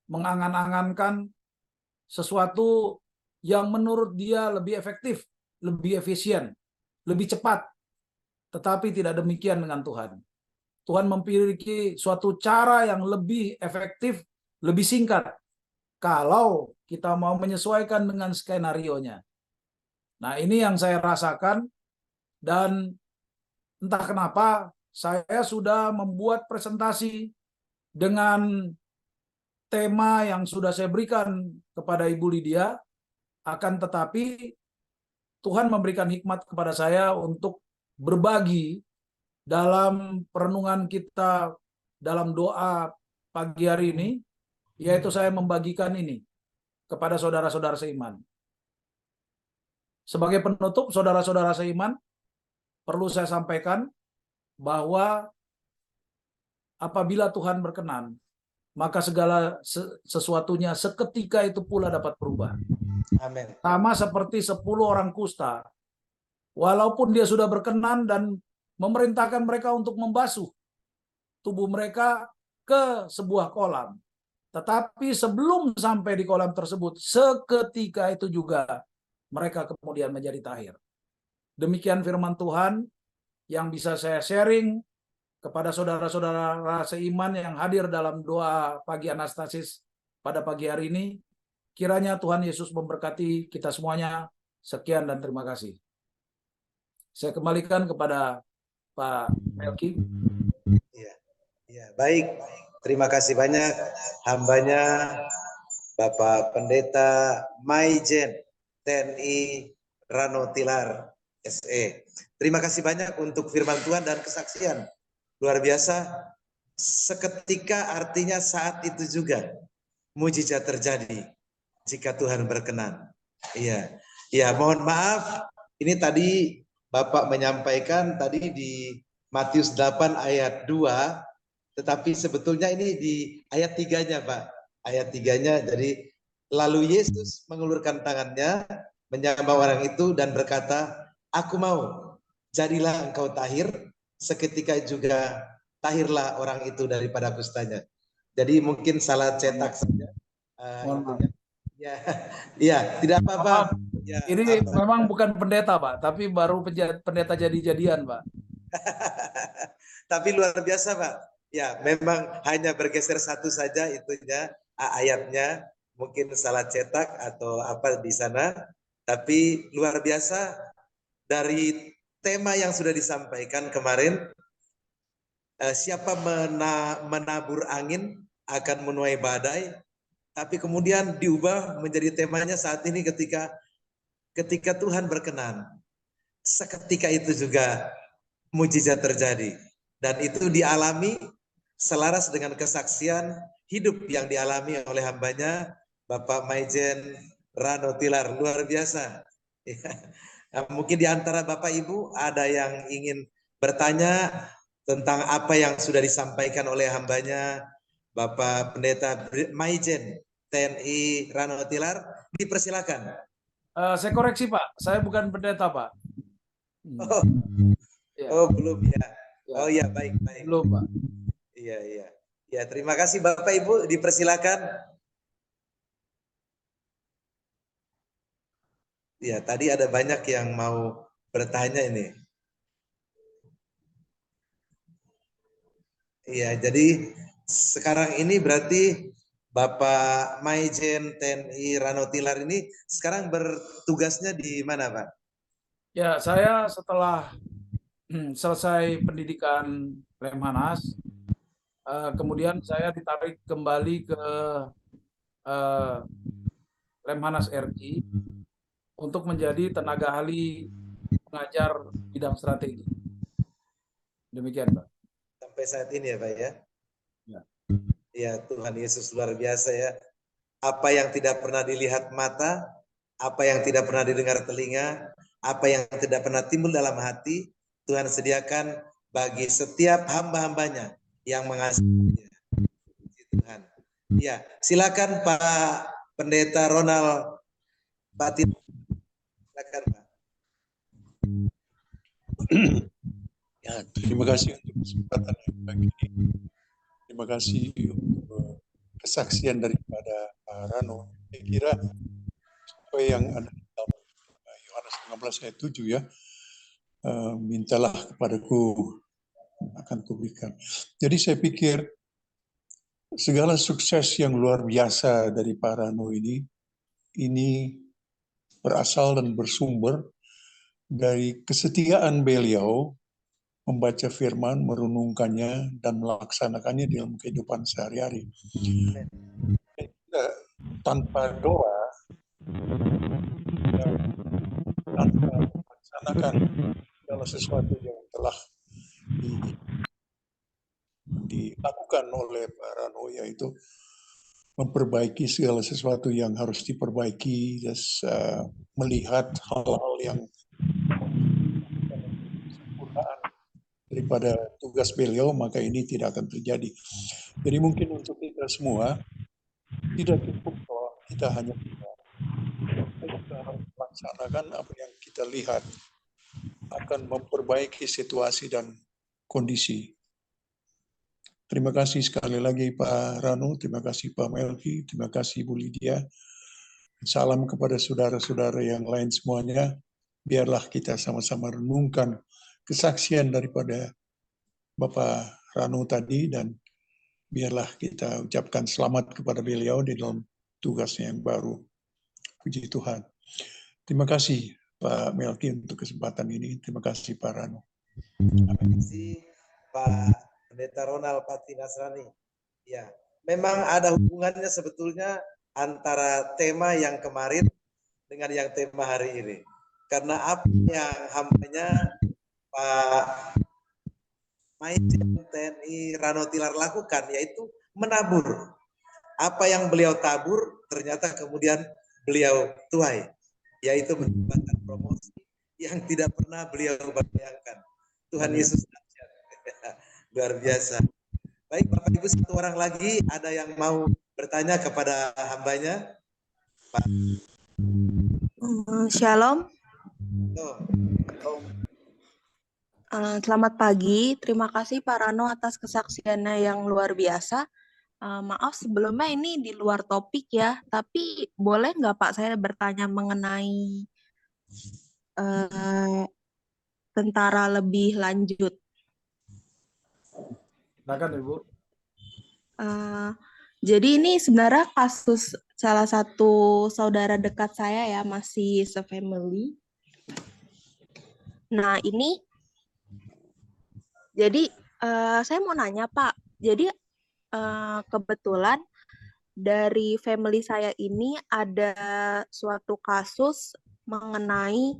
Speaker 3: mengangan-angankan sesuatu yang menurut dia lebih efektif, lebih efisien, lebih cepat. Tetapi tidak demikian dengan Tuhan. Tuhan memiliki suatu cara yang lebih efektif, lebih singkat, kalau kita mau menyesuaikan dengan skenario-nya. Nah, ini yang saya rasakan, dan entah kenapa saya sudah membuat presentasi dengan tema yang sudah saya berikan kepada Ibu Lydia, akan tetapi Tuhan memberikan hikmat kepada saya untuk berbagi dalam perenungan kita dalam doa pagi hari ini, yaitu saya membagikan ini kepada saudara-saudara seiman. Sebagai penutup, saudara-saudara seiman, perlu saya sampaikan bahwa apabila Tuhan berkenan, maka segala sesuatunya seketika itu pula dapat berubah.
Speaker 2: Amin.
Speaker 3: Sama seperti 10 orang kusta, walaupun dia sudah berkenan dan memerintahkan mereka untuk membasuh tubuh mereka ke sebuah kolam. Tetapi sebelum sampai di kolam tersebut, seketika itu juga mereka kemudian menjadi tahir. Demikian firman Tuhan yang bisa saya sharing kepada saudara-saudara seiman yang hadir dalam doa pagi Anastasis pada pagi hari ini. Kiranya Tuhan Yesus memberkati kita semuanya. Sekian dan terima kasih. Saya kembalikan kepada Pak Melki.
Speaker 2: Ya, baik. Terima kasih banyak hambanya Bapak Pendeta Maijen TNI Rano Tilar SE. Terima kasih banyak untuk firman Tuhan dan kesaksian. Luar biasa. Seketika artinya saat itu juga mujizat terjadi jika Tuhan berkenan. Iya. Ya, mohon maaf. Ini tadi Bapak menyampaikan tadi di Matius 8 ayat 2, tetapi sebetulnya ini di ayat 3-nya, Pak. Ayat 3-nya, jadi lalu Yesus mengulurkan tangannya, menyapa orang itu dan berkata, "Aku mau, jadilah engkau tahir." Seketika juga tahirlah orang itu daripada kustanya. Jadi mungkin salah cetak saja. Ya, ya, tidak apa-apa. Ya,
Speaker 3: ini memang bukan pendeta, Pak, tapi baru pendeta jadi-jadian, Pak.
Speaker 2: Tapi luar biasa, Pak. Ya, memang hanya bergeser satu saja itunya ayatnya, mungkin salah cetak atau apa di sana. Tapi luar biasa dari tema yang sudah disampaikan kemarin, siapa menabur angin akan menuai badai, tapi kemudian diubah menjadi temanya saat ini ketika Tuhan berkenan. Seketika itu juga mujizat terjadi. Dan itu dialami selaras dengan kesaksian hidup yang dialami oleh hambanya Bapak Maijen Rano Tilar. Luar biasa. Mungkin di antara Bapak Ibu ada yang ingin bertanya tentang apa yang sudah disampaikan oleh hambanya Bapak Pendeta Maijen TNI Rano Tilar. Dipersilakan.
Speaker 3: Saya koreksi, Pak. Saya bukan pendeta, Pak.
Speaker 2: Oh, oh belum ya. Oh ya, baik.
Speaker 3: Belum, Pak.
Speaker 2: Iya. Ya, terima kasih Bapak Ibu, dipersilakan. Ya, tadi ada banyak yang mau bertanya ini. Iya, jadi sekarang ini berarti Bapak Maijen TNI Rano Tilar ini sekarang bertugasnya di mana, Pak?
Speaker 3: Ya, saya setelah selesai pendidikan Lemhanas, kemudian saya ditarik kembali ke Lemhanas RI untuk menjadi tenaga ahli pengajar bidang strategi. Demikian, Pak.
Speaker 2: Sampai saat ini ya, Pak ya?
Speaker 3: Ya.
Speaker 2: Ya, Tuhan Yesus luar biasa ya. Apa yang tidak pernah dilihat mata, apa yang tidak pernah didengar telinga, apa yang tidak pernah timbul dalam hati, Tuhan sediakan bagi setiap hamba-hambanya yang mengasihinya. Tuhan. Ya, silakan Pak Pendeta Ronald Batin. Silakan, Pak.
Speaker 4: Ya, terima kasih untuk kesempatan yang pagi ini. Terima kasih untuk kesaksian daripada Pak Rano. Saya kira sesuai yang ada di dalam Yohanes 15 ayat 7 ya, mintalah kepadaku akan kuberikan. Jadi saya pikir segala sukses yang luar biasa dari Pak Rano ini berasal dan bersumber dari kesetiaan beliau membaca firman, merenungkannya, dan melaksanakannya dalam kehidupan sehari-hari. Tanpa doa, tanpa melaksanakan segala sesuatu yang telah dilakukan oleh Pak Rano, yaitu memperbaiki segala sesuatu yang harus diperbaiki, melihat hal-hal yang sempurnaan daripada tugas beliau, maka ini tidak akan terjadi. Jadi mungkin untuk kita semua tidak cukup bahwa kita hanya kita harus melaksanakan apa yang kita lihat akan memperbaiki situasi dan kondisi. Terima kasih sekali lagi Pak Rano, terima kasih Pak Melki, terima kasih Bu Lydia. Salam kepada saudara-saudara yang lain semuanya. Biarlah kita sama-sama renungkan kesaksian daripada Bapak Rano tadi, dan biarlah kita ucapkan selamat kepada beliau di dalam tugasnya yang baru. Puji Tuhan. Terima kasih Pak Melki untuk kesempatan ini. Terima kasih Pak Rano.
Speaker 2: Terima kasih Pak Pendeta Ronald Pati Nasrani. Ya, memang ada hubungannya sebetulnya antara tema yang kemarin dengan yang tema hari ini. Karena apa yang hambanya Pak Majen TNI Rano Tilar lakukan, yaitu menabur. Apa yang beliau tabur, ternyata kemudian beliau tuai, yaitu mendapatkan promosi yang tidak pernah beliau bayangkan. Tuhan Yesus luar biasa. Baik Bapak Ibu, satu orang lagi ada yang mau bertanya kepada hambanya? Pak.
Speaker 5: Shalom.
Speaker 2: Oh.
Speaker 5: Selamat pagi. Terima kasih Pak Rano atas kesaksiannya yang luar biasa. Maaf sebelumnya ini di luar topik ya, tapi boleh nggak Pak saya bertanya mengenai tentara lebih lanjut?
Speaker 3: Silakan Ibu.
Speaker 5: Jadi ini sebenarnya kasus salah satu saudara dekat saya ya, masih se-family. Nah ini, jadi saya mau nanya Pak, jadi kebetulan dari family saya ini ada suatu kasus mengenai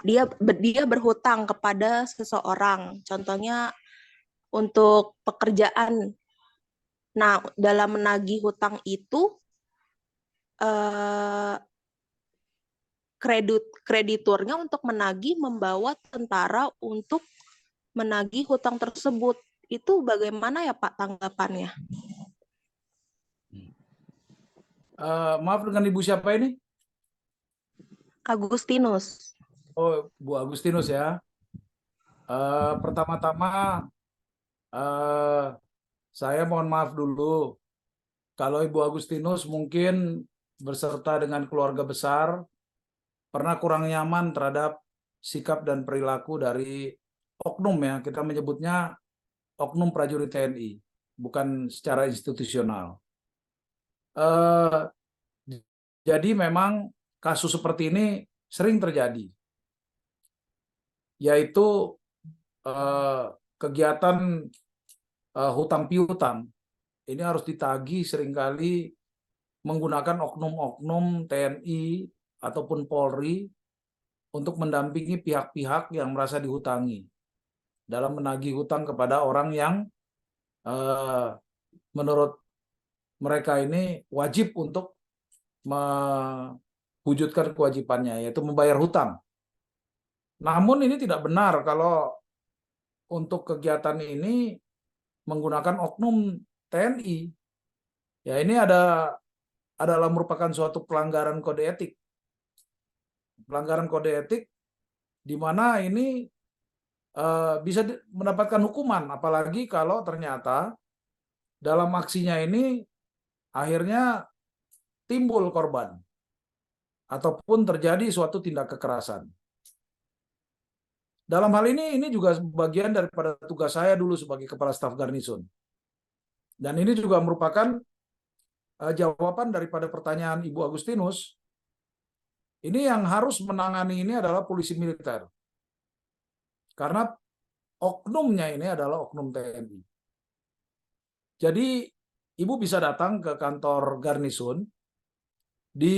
Speaker 5: dia berhutang kepada seseorang, contohnya untuk pekerjaan. Nah, dalam menagih hutang itu krediturnya untuk menagih membawa tentara untuk menagih hutang tersebut. Itu bagaimana ya Pak tanggapannya?
Speaker 3: Maaf, dengan Ibu siapa ini?
Speaker 5: Agustinus.
Speaker 3: Oh, Bu Agustinus ya. Pertama-tama saya mohon maaf dulu kalau Ibu Agustinus mungkin berserta dengan keluarga besar pernah kurang nyaman terhadap sikap dan perilaku dari oknum ya, kita menyebutnya oknum prajurit TNI, bukan secara institusional. Jadi memang kasus seperti ini sering terjadi, yaitu kegiatan hutang piutang ini harus ditagih seringkali menggunakan oknum-oknum TNI ataupun Polri untuk mendampingi pihak-pihak yang merasa dihutangi dalam menagih hutang kepada orang yang menurut mereka ini wajib untuk mewujudkan kewajibannya, yaitu membayar hutang. Namun ini tidak benar kalau untuk kegiatan ini menggunakan oknum TNI. Ya, ini adalah merupakan suatu pelanggaran kode etik. Pelanggaran kode etik di mana ini bisa mendapatkan hukuman, apalagi kalau ternyata dalam aksinya ini akhirnya timbul korban ataupun terjadi suatu tindak kekerasan. Dalam hal ini juga bagian daripada tugas saya dulu sebagai Kepala Staf Garnison. Dan ini juga merupakan jawaban daripada pertanyaan Ibu Agustinus. Ini yang harus menangani ini adalah polisi militer. Karena oknumnya ini adalah oknum TNI. Jadi Ibu bisa datang ke kantor Garnison. Di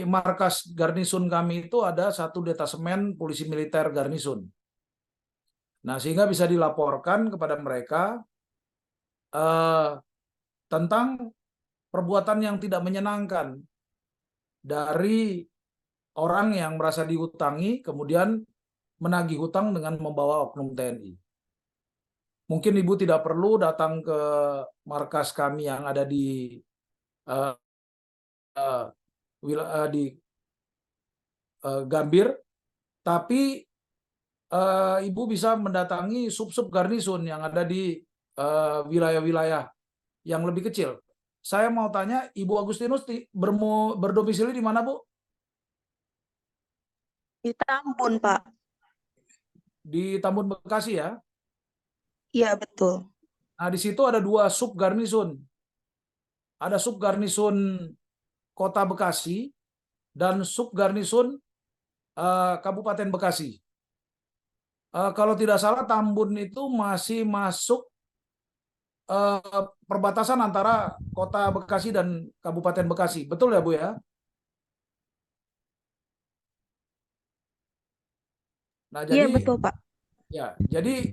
Speaker 3: markas Garnison kami itu ada satu detasemen polisi militer Garnison. Nah, sehingga bisa dilaporkan kepada mereka tentang perbuatan yang tidak menyenangkan dari orang yang merasa dihutangi kemudian menagih hutang dengan membawa oknum TNI. Mungkin Ibu tidak perlu datang ke markas kami yang ada di uh, di Gambir, tapi Ibu bisa mendatangi sub-sub garnison yang ada di wilayah-wilayah yang lebih kecil. Saya mau tanya, Ibu Agustinus berdomisili di mana, Bu?
Speaker 5: Di Tambun, Pak.
Speaker 3: Di Tambun, Bekasi ya?
Speaker 5: Iya, betul.
Speaker 3: Nah, di situ ada 2 sub garnison. Ada sub garnison Kota Bekasi dan sub garnison Kabupaten Bekasi. Kalau tidak salah Tambun itu masih masuk perbatasan antara Kota Bekasi dan Kabupaten Bekasi. Betul ya, Bu ya? Nah,
Speaker 5: Iya,
Speaker 3: jadi
Speaker 5: betul, Pak.
Speaker 3: ya, jadi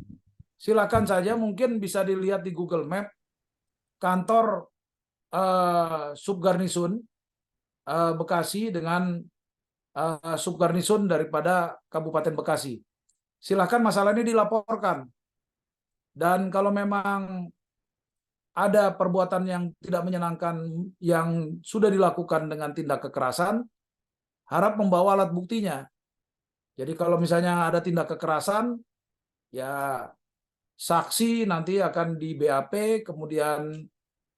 Speaker 3: silakan saja, mungkin bisa dilihat di Google Map kantor subgarnison Bekasi dengan subgarnison daripada Kabupaten Bekasi. Silakan masalah ini dilaporkan. Dan kalau memang ada perbuatan yang tidak menyenangkan yang sudah dilakukan dengan tindak kekerasan, harap membawa alat buktinya. Jadi kalau misalnya ada tindak kekerasan, ya saksi nanti akan di BAP, kemudian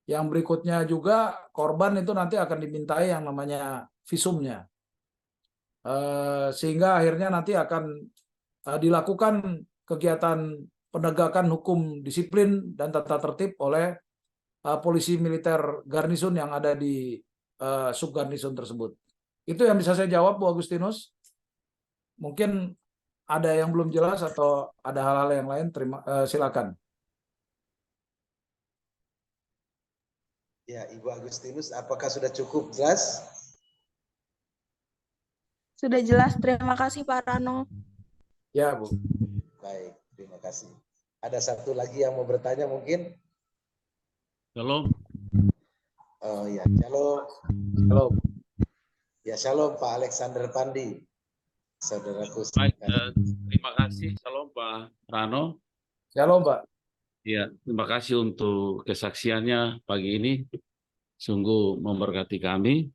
Speaker 3: yang berikutnya juga korban itu nanti akan dimintai yang namanya visumnya. Sehingga akhirnya nanti akan dilakukan kegiatan penegakan hukum disiplin dan tata tertib oleh polisi militer garnison yang ada di subgarnison tersebut. Itu yang bisa saya jawab, Bu Agustinus. Mungkin ada yang belum jelas atau ada hal-hal yang lain, silakan.
Speaker 2: Ya, Ibu Agustinus, apakah sudah cukup jelas?
Speaker 5: Sudah jelas. Terima kasih, Pak Rano.
Speaker 3: Ya, Bu.
Speaker 2: Baik, terima kasih. Ada satu lagi yang mau bertanya mungkin?
Speaker 6: Shalom.
Speaker 2: Oh ya, shalom.
Speaker 3: Halo.
Speaker 2: Ya, shalom Pak Alexander Pandi. Saudaraku.
Speaker 6: Baik, terima kasih. Shalom Pak Rano.
Speaker 3: Shalom, Pak.
Speaker 6: Ya, terima kasih untuk kesaksiannya pagi ini. Sungguh memberkati kami.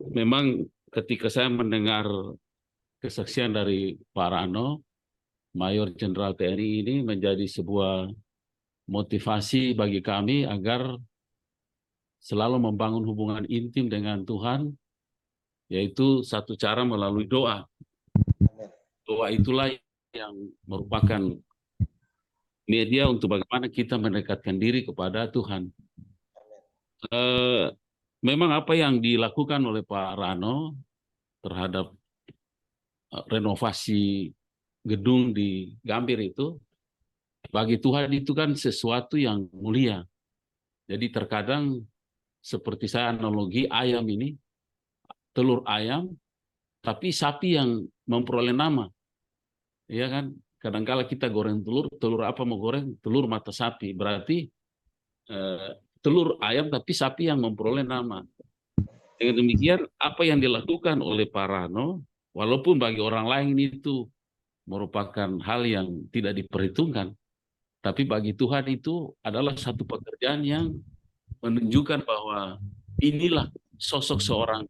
Speaker 6: Memang ketika saya mendengar kesaksian dari Pak Rano, Mayor Jenderal TNI ini menjadi sebuah motivasi bagi kami agar selalu membangun hubungan intim dengan Tuhan, yaitu satu cara melalui doa. Doa itulah yang merupakan media untuk bagaimana kita mendekatkan diri kepada Tuhan. Memang apa yang dilakukan oleh Pak Rano terhadap renovasi gedung di Gambir itu, bagi Tuhan itu kan sesuatu yang mulia. Jadi terkadang seperti saya analogi ayam ini, telur ayam, tapi sapi yang memperoleh nama. Ya kan? Kadangkala kita goreng telur, telur apa mau goreng? Telur mata sapi. Berarti telur ayam tapi sapi yang memperoleh nama. Dengan demikian, apa yang dilakukan oleh Pak Rano, walaupun bagi orang lain itu merupakan hal yang tidak diperhitungkan, tapi bagi Tuhan itu adalah satu pekerjaan yang menunjukkan bahwa inilah sosok seorang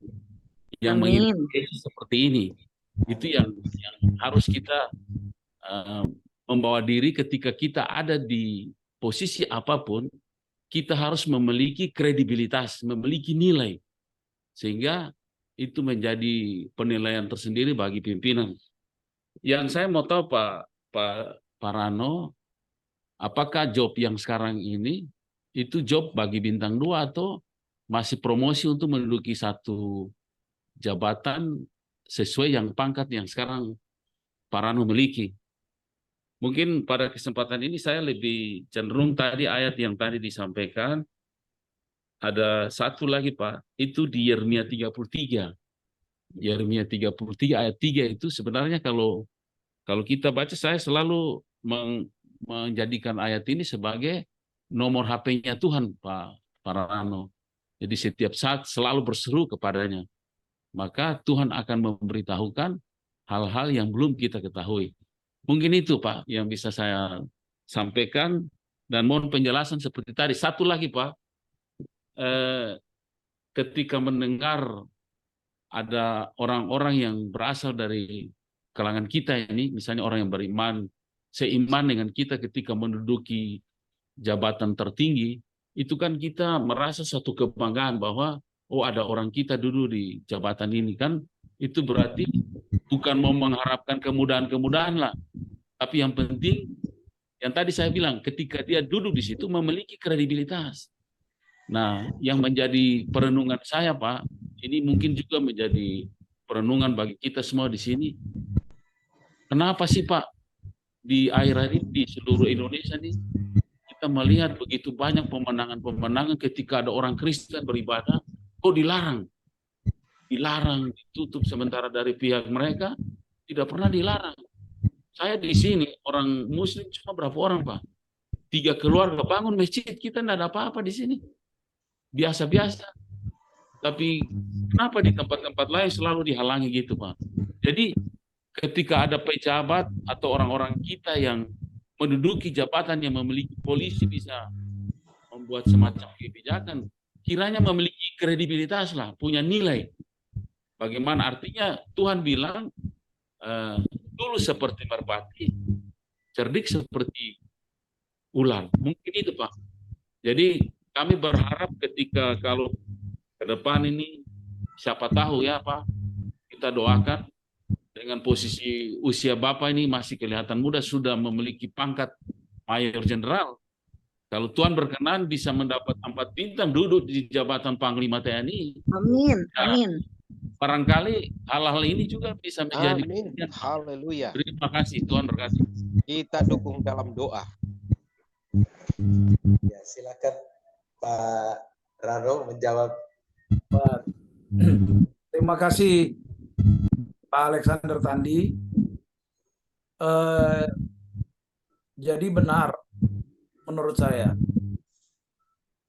Speaker 6: yang mengikuti seperti ini. Itu yang harus kita membawa diri ketika kita ada di posisi apapun, kita harus memiliki kredibilitas, memiliki nilai. Sehingga itu menjadi penilaian tersendiri bagi pimpinan. Yang saya mau tahu Pak Rano, apakah job yang sekarang ini itu job bagi bintang 2 atau masih promosi untuk menduduki satu jabatan sesuai yang pangkat yang sekarang Pak Rano miliki? Mungkin pada kesempatan ini saya lebih cenderung tadi ayat yang tadi disampaikan. Ada satu lagi Pak, itu di Yeremia 33. Yeremia 33 ayat 3 itu sebenarnya kalau kita baca, saya selalu menjadikan ayat ini sebagai nomor HP-nya Tuhan, Pak Rano. Jadi setiap saat selalu berseru kepadanya. Maka Tuhan akan memberitahukan hal-hal yang belum kita ketahui. Mungkin itu Pak yang bisa saya sampaikan, dan mohon penjelasan seperti tadi. Satu lagi Pak, ketika mendengar ada orang-orang yang berasal dari kalangan kita ini, misalnya orang yang beriman, seiman dengan kita ketika menduduki jabatan tertinggi, itu kan kita merasa satu kebanggaan bahwa oh ada orang kita duduk di jabatan ini, kan itu berarti bukan mau mengharapkan kemudahan-kemudahan lah, tapi yang penting yang tadi saya bilang, ketika dia duduk di situ memiliki kredibilitas. Nah, yang menjadi perenungan saya Pak, ini mungkin juga menjadi perenungan bagi kita semua di sini. Kenapa sih Pak di akhir-akhir ini di seluruh Indonesia nih kita melihat begitu banyak pemandangan-pemandangan ketika ada orang Kristen beribadah, kok dilarang? Dilarang, ditutup, sementara dari pihak mereka tidak pernah dilarang. Saya di sini orang Muslim cuma berapa orang Pak? 3 keluarga bangun masjid, kita tidak ada apa-apa di sini. Biasa-biasa. Tapi kenapa di tempat-tempat lain selalu dihalangi gitu Pak? Jadi ketika ada pejabat atau orang-orang kita yang menduduki jabatan yang memiliki polisi bisa membuat semacam kebijakan, kiranya memiliki kredibilitas lah, punya nilai. Bagaimana artinya Tuhan bilang tulus seperti merpati, cerdik seperti ular. Mungkin itu Pak. Jadi kami berharap ketika kalau ke depan ini, siapa tahu ya Pak, kita doakan dengan posisi usia Bapak ini masih kelihatan muda, sudah memiliki pangkat mayor jenderal. Kalau Tuhan berkenan bisa mendapat 4 bintang duduk di jabatan Panglima TNI.
Speaker 7: Amin, amin.
Speaker 6: Barangkali hal-hal ini juga bisa menjadi.
Speaker 8: Amin. Haleluya.
Speaker 6: Terima kasih, Tuhan berkati.
Speaker 8: Kita dukung dalam doa.
Speaker 2: Ya, silakan Pak Rano menjawab.
Speaker 3: Pak. Terima kasih Pak Alexander Tandi. Jadi benar menurut saya.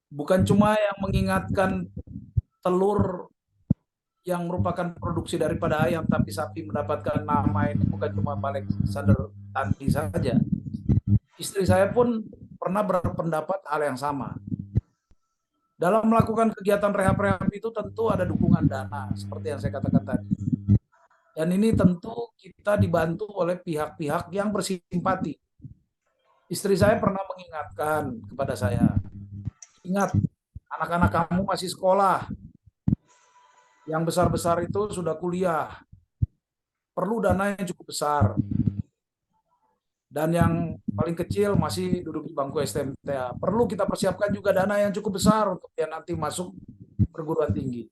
Speaker 3: Bukan cuma yang mengingatkan telur yang merupakan produksi daripada ayam, tapi sapi mendapatkan nama ini bukan cuma Pak Alexander Tandi saja. Istri saya pun pernah berpendapat hal yang sama. Dalam melakukan kegiatan rehab-rehab itu tentu ada dukungan dana, seperti yang saya katakan tadi. Dan ini tentu kita dibantu oleh pihak-pihak yang bersimpati. Istri saya pernah mengingatkan kepada saya, ingat, anak-anak kamu masih sekolah, yang besar-besar itu sudah kuliah, perlu dana yang cukup besar. Dan yang paling kecil masih duduk di bangku STMTA. Perlu kita persiapkan juga dana yang cukup besar untuk dia nanti masuk perguruan tinggi.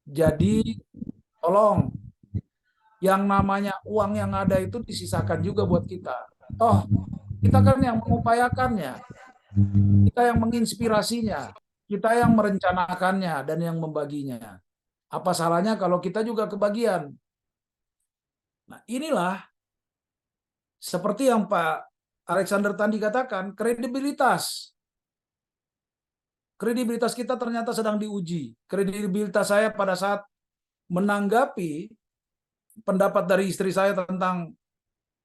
Speaker 3: Jadi tolong, yang namanya uang yang ada itu disisakan juga buat kita. Toh, kita kan yang mengupayakannya. Kita yang menginspirasinya. Kita yang merencanakannya dan yang membaginya. Apa salahnya kalau kita juga kebagian? Nah, inilah seperti yang Pak Alexander Tandi katakan, kredibilitas. Kredibilitas kita ternyata sedang diuji. Kredibilitas saya pada saat menanggapi pendapat dari istri saya tentang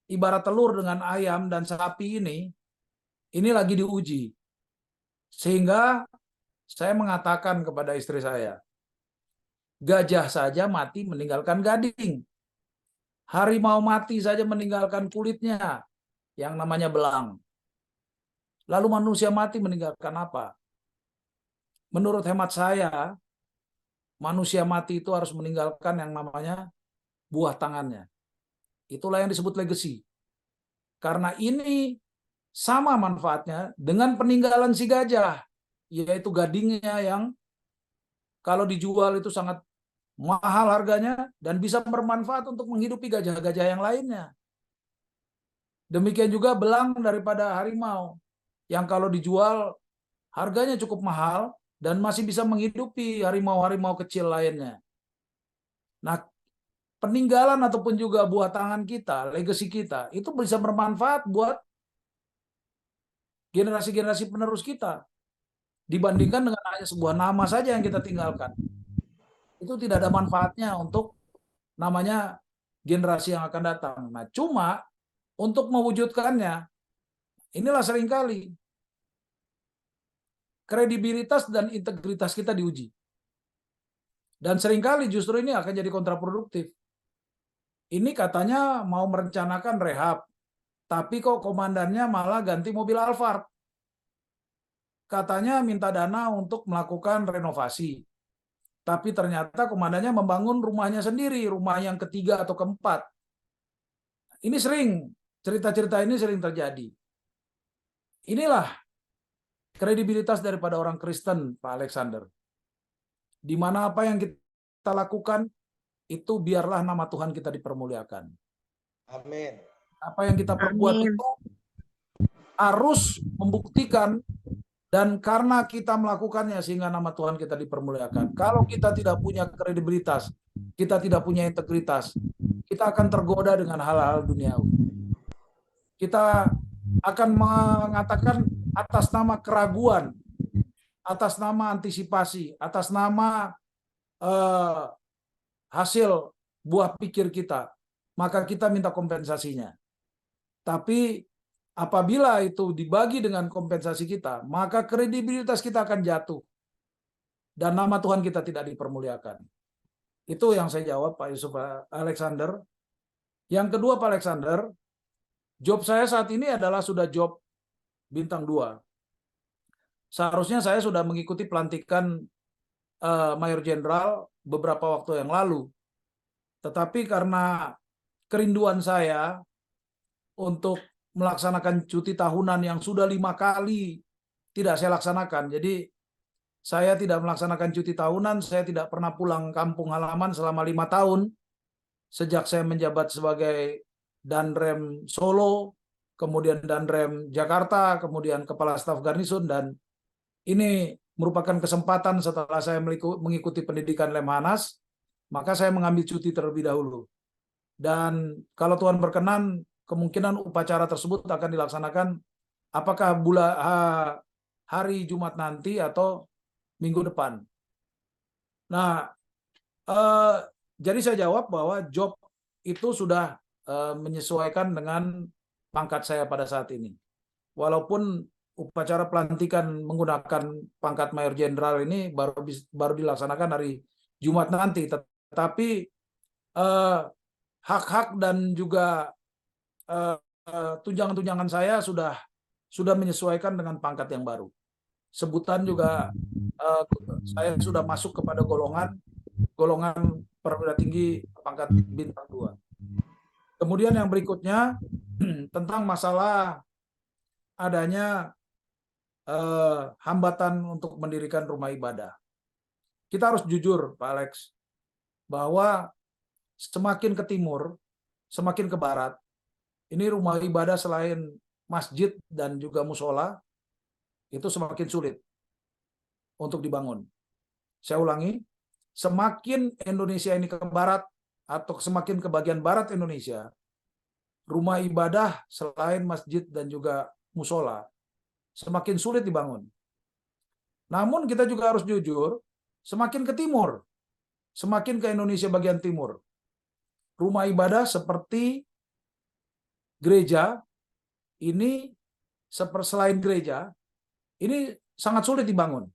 Speaker 3: ibarat telur dengan ayam dan sapi ini lagi diuji. Sehingga saya mengatakan kepada istri saya, gajah saja mati meninggalkan gading. Harimau mati saja meninggalkan kulitnya yang namanya belang. Lalu manusia mati meninggalkan apa? Menurut hemat saya, manusia mati itu harus meninggalkan yang namanya buah tangannya. Itulah yang disebut legacy. Karena ini sama manfaatnya dengan peninggalan si gajah, yaitu gadingnya yang kalau dijual itu sangat mahal harganya dan bisa bermanfaat untuk menghidupi gajah-gajah yang lainnya. Demikian juga belang daripada harimau yang kalau dijual harganya cukup mahal dan masih bisa menghidupi harimau-harimau kecil lainnya. Nah, peninggalan ataupun juga buah tangan kita, legacy kita, itu bisa bermanfaat buat generasi-generasi penerus kita. dibandingkan dengan hanya sebuah nama saja yang kita tinggalkan. Itu tidak ada manfaatnya untuk namanya generasi yang akan datang. Nah, cuma untuk mewujudkannya, inilah seringkali kredibilitas dan integritas kita diuji. Dan seringkali justru ini akan jadi kontraproduktif. Ini katanya mau merencanakan rehab, tapi kok komandannya malah ganti mobil Alphard. Katanya minta dana untuk melakukan renovasi. Tapi ternyata komandannya membangun rumahnya sendiri, rumah yang ketiga atau keempat. Ini sering, cerita-cerita ini sering terjadi. Inilah kredibilitas daripada orang Kristen, Pak Alexander. Di mana apa yang kita lakukan, itu biarlah nama Tuhan kita dipermuliakan.
Speaker 2: Amin.
Speaker 3: Apa yang kita perbuat
Speaker 5: Amin.
Speaker 3: itu harus membuktikan, dan karena kita melakukannya sehingga nama Tuhan kita dipermuliakan. Kalau kita tidak punya kredibilitas, kita tidak punya integritas, kita akan tergoda dengan hal-hal duniawi. Kita akan mengatakan atas nama keraguan, atas nama antisipasi, atas nama hasil buah pikir kita, maka kita minta kompensasinya. Tapi apabila itu dibagi dengan kompensasi kita, maka kredibilitas kita akan jatuh. Dan nama Tuhan kita tidak dipermuliakan. Itu yang saya jawab, Pak Yusuf Alexander. Yang kedua, Pak Alexander, job saya saat ini adalah sudah job bintang 2. Seharusnya saya sudah mengikuti pelantikan Mayor Jenderal beberapa waktu yang lalu. Tetapi karena kerinduan saya untuk melaksanakan cuti tahunan yang sudah 5 kali tidak saya laksanakan. Jadi saya tidak melaksanakan cuti tahunan, saya tidak pernah pulang kampung halaman selama 5 tahun. Sejak saya menjabat sebagai Danrem Solo, kemudian Danrem Jakarta, kemudian Kepala Staf Garnison, dan ini merupakan kesempatan setelah saya mengikuti pendidikan Lemhanas, maka saya mengambil cuti terlebih dahulu. Dan kalau Tuhan berkenan, kemungkinan upacara tersebut akan dilaksanakan apakah hari Jumat nanti atau minggu depan. Nah, jadi saya jawab bahwa job itu sudah menyesuaikan dengan pangkat saya pada saat ini. Walaupun upacara pelantikan menggunakan pangkat Mayor Jenderal ini baru dilaksanakan hari Jumat nanti, tetapi hak-hak dan juga tunjangan-tunjangan saya sudah menyesuaikan dengan pangkat yang baru. Sebutan juga saya sudah masuk kepada golongan perwira tinggi pangkat bintang 2. Kemudian yang berikutnya tentang masalah adanya hambatan untuk mendirikan rumah ibadah. Kita harus jujur, Pak Alex, bahwa semakin ke timur, semakin ke barat, ini rumah ibadah selain masjid dan juga musola, itu semakin sulit untuk dibangun. Saya ulangi, semakin Indonesia ini ke barat, atau semakin ke bagian barat Indonesia, rumah ibadah selain masjid dan juga musola, semakin sulit dibangun. Namun kita juga harus jujur, semakin ke timur, semakin ke Indonesia bagian timur, rumah ibadah seperti gereja ini, selain gereja, ini sangat sulit dibangun.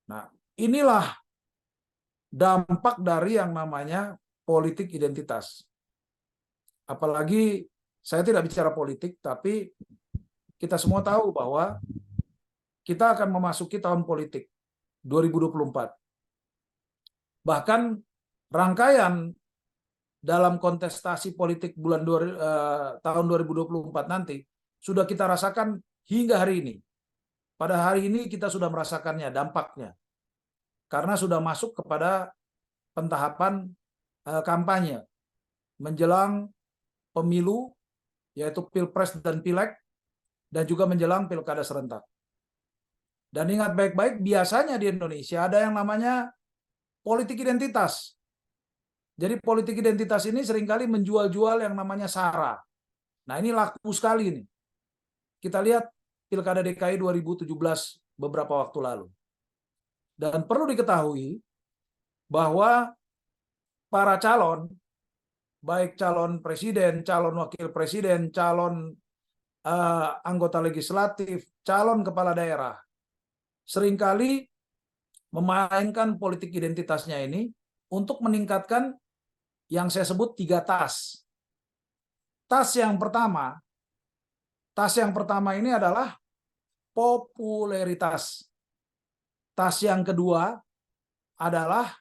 Speaker 3: Nah, inilah dampak dari yang namanya politik identitas. Apalagi saya tidak bicara politik, tapi kita semua tahu bahwa kita akan memasuki tahun politik 2024. Bahkan rangkaian dalam kontestasi politik tahun 2024 nanti sudah kita rasakan hingga hari ini. Pada hari ini kita sudah merasakannya, dampaknya. Karena sudah masuk kepada pentahapan kampanye menjelang pemilu, yaitu Pilpres dan Pileg, dan juga menjelang pilkada serentak. Dan ingat baik-baik, biasanya di Indonesia ada yang namanya politik identitas. Jadi politik identitas ini seringkali menjual-jual yang namanya SARA. Nah, ini laku sekali nih. Kita lihat pilkada DKI 2017 beberapa waktu lalu. Dan perlu diketahui bahwa para calon, baik calon presiden, calon wakil presiden, calon anggota legislatif, calon kepala daerah, seringkali memainkan politik identitasnya ini untuk meningkatkan yang saya sebut 3 tas. Tas yang pertama ini adalah popularitas. Tas yang kedua adalah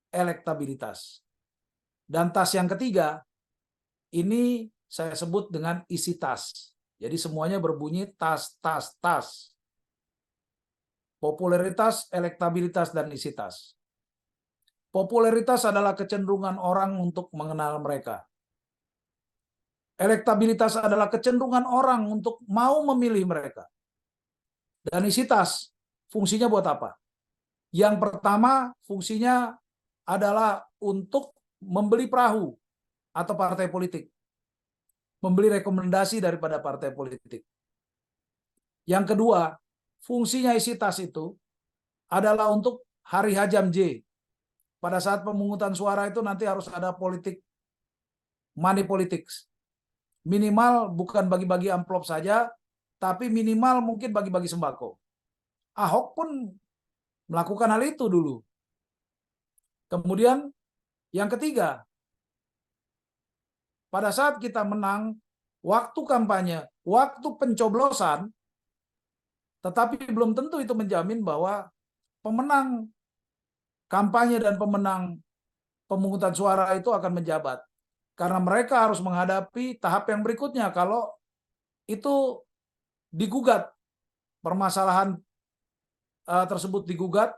Speaker 3: elektabilitas. Dan tas yang ketiga ini saya sebut dengan isi tas. Jadi semuanya berbunyi tas, tas, tas. Popularitas, elektabilitas, dan isi tas. Popularitas adalah kecenderungan orang untuk mengenal mereka. Elektabilitas adalah kecenderungan orang untuk mau memilih mereka. Dan isi tas, fungsinya buat apa? Yang pertama, fungsinya adalah untuk membeli perahu atau partai politik. Membeli rekomendasi daripada partai politik. Yang kedua, fungsinya isi tas itu adalah untuk hari Hajam J. Pada saat pemungutan suara itu nanti harus ada politik, money politics. Minimal bukan bagi-bagi amplop saja, tapi minimal mungkin bagi-bagi sembako. Ahok pun melakukan hal itu dulu. Kemudian yang ketiga, pada saat kita menang, waktu kampanye, waktu pencoblosan, tetapi belum tentu itu menjamin bahwa pemenang kampanye dan pemenang pemungutan suara itu akan menjabat. Karena mereka harus menghadapi tahap yang berikutnya kalau itu digugat, permasalahan tersebut digugat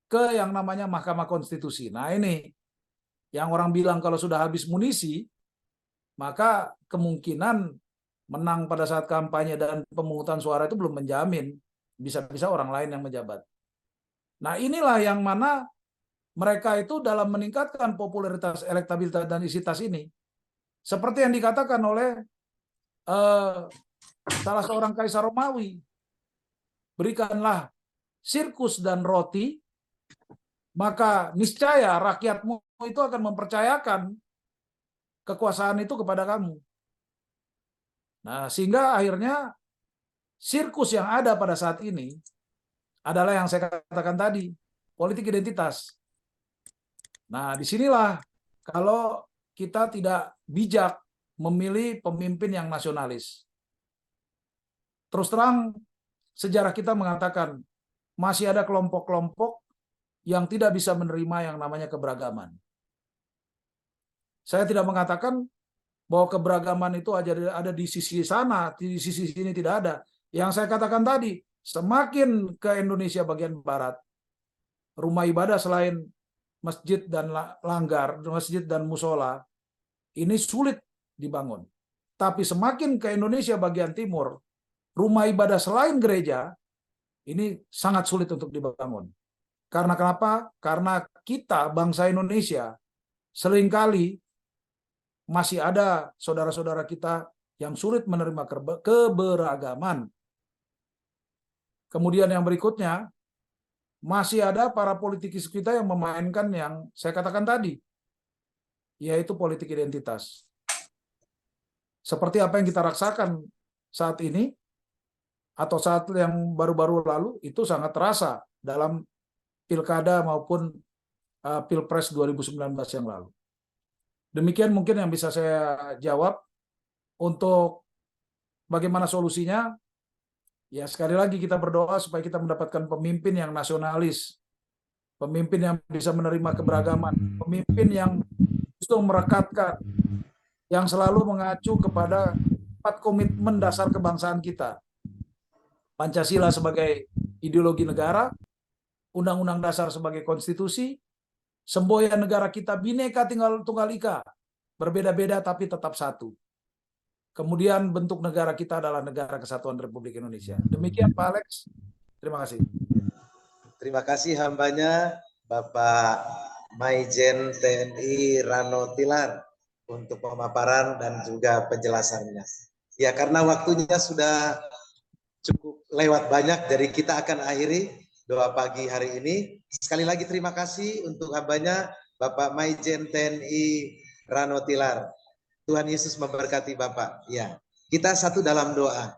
Speaker 3: ke yang namanya Mahkamah Konstitusi. Nah ini, yang orang bilang kalau sudah habis munisi, maka kemungkinan menang pada saat kampanye dan pemungutan suara itu belum menjamin. Bisa-bisa orang lain yang menjabat. Nah inilah yang mana mereka itu dalam meningkatkan popularitas, elektabilitas, dan isi tas ini. Seperti yang dikatakan oleh salah seorang kaisar Romawi. Berikanlah sirkus dan roti, maka niscaya rakyatmu itu akan mempercayakan kekuasaan itu kepada kamu. Nah, sehingga akhirnya sirkus yang ada pada saat ini adalah yang saya katakan tadi, politik identitas. Nah, disinilah kalau kita tidak bijak memilih pemimpin yang nasionalis. Terus terang, sejarah kita mengatakan masih ada kelompok-kelompok yang tidak bisa menerima yang namanya keberagaman. Saya tidak mengatakan bahwa keberagaman itu ada di sisi sana, di sisi sini tidak ada. Yang saya katakan tadi, semakin ke Indonesia bagian barat, rumah ibadah selain masjid dan langgar, masjid dan musola, ini sulit dibangun. Tapi semakin ke Indonesia bagian timur, rumah ibadah selain gereja, ini sangat sulit untuk dibangun. Karena kenapa? Karena kita, bangsa Indonesia, seringkali masih ada saudara-saudara kita yang sulit menerima keberagaman. Kemudian yang berikutnya, masih ada para politikus kita yang memainkan yang saya katakan tadi, yaitu politik identitas. Seperti apa yang kita rasakan saat ini, atau saat yang baru-baru lalu, itu sangat terasa dalam pilkada maupun pilpres 2019 yang lalu. Demikian mungkin yang bisa saya jawab. Untuk bagaimana solusinya, ya sekali lagi kita berdoa supaya kita mendapatkan pemimpin yang nasionalis, pemimpin yang bisa menerima keberagaman, pemimpin yang justru merekatkan, yang selalu mengacu kepada 4 komitmen dasar kebangsaan kita. Pancasila sebagai ideologi negara, Undang-Undang Dasar sebagai konstitusi, semboyan negara kita Bhinneka Tunggal Ika, berbeda-beda tapi tetap satu. Kemudian bentuk negara kita adalah Negara Kesatuan Republik Indonesia. Demikian Pak Alex, terima kasih.
Speaker 2: Terima kasih hambanya Bapak Maijen TNI Rano Tilar untuk pemaparan dan juga penjelasannya. Ya, karena waktunya sudah cukup lewat banyak, jadi kita akan akhiri doa pagi hari ini. Sekali lagi terima kasih untuk hambanya Bapak Maijen TNI Rano Tilar. Tuhan Yesus memberkati Bapak. Ya, kita satu dalam doa.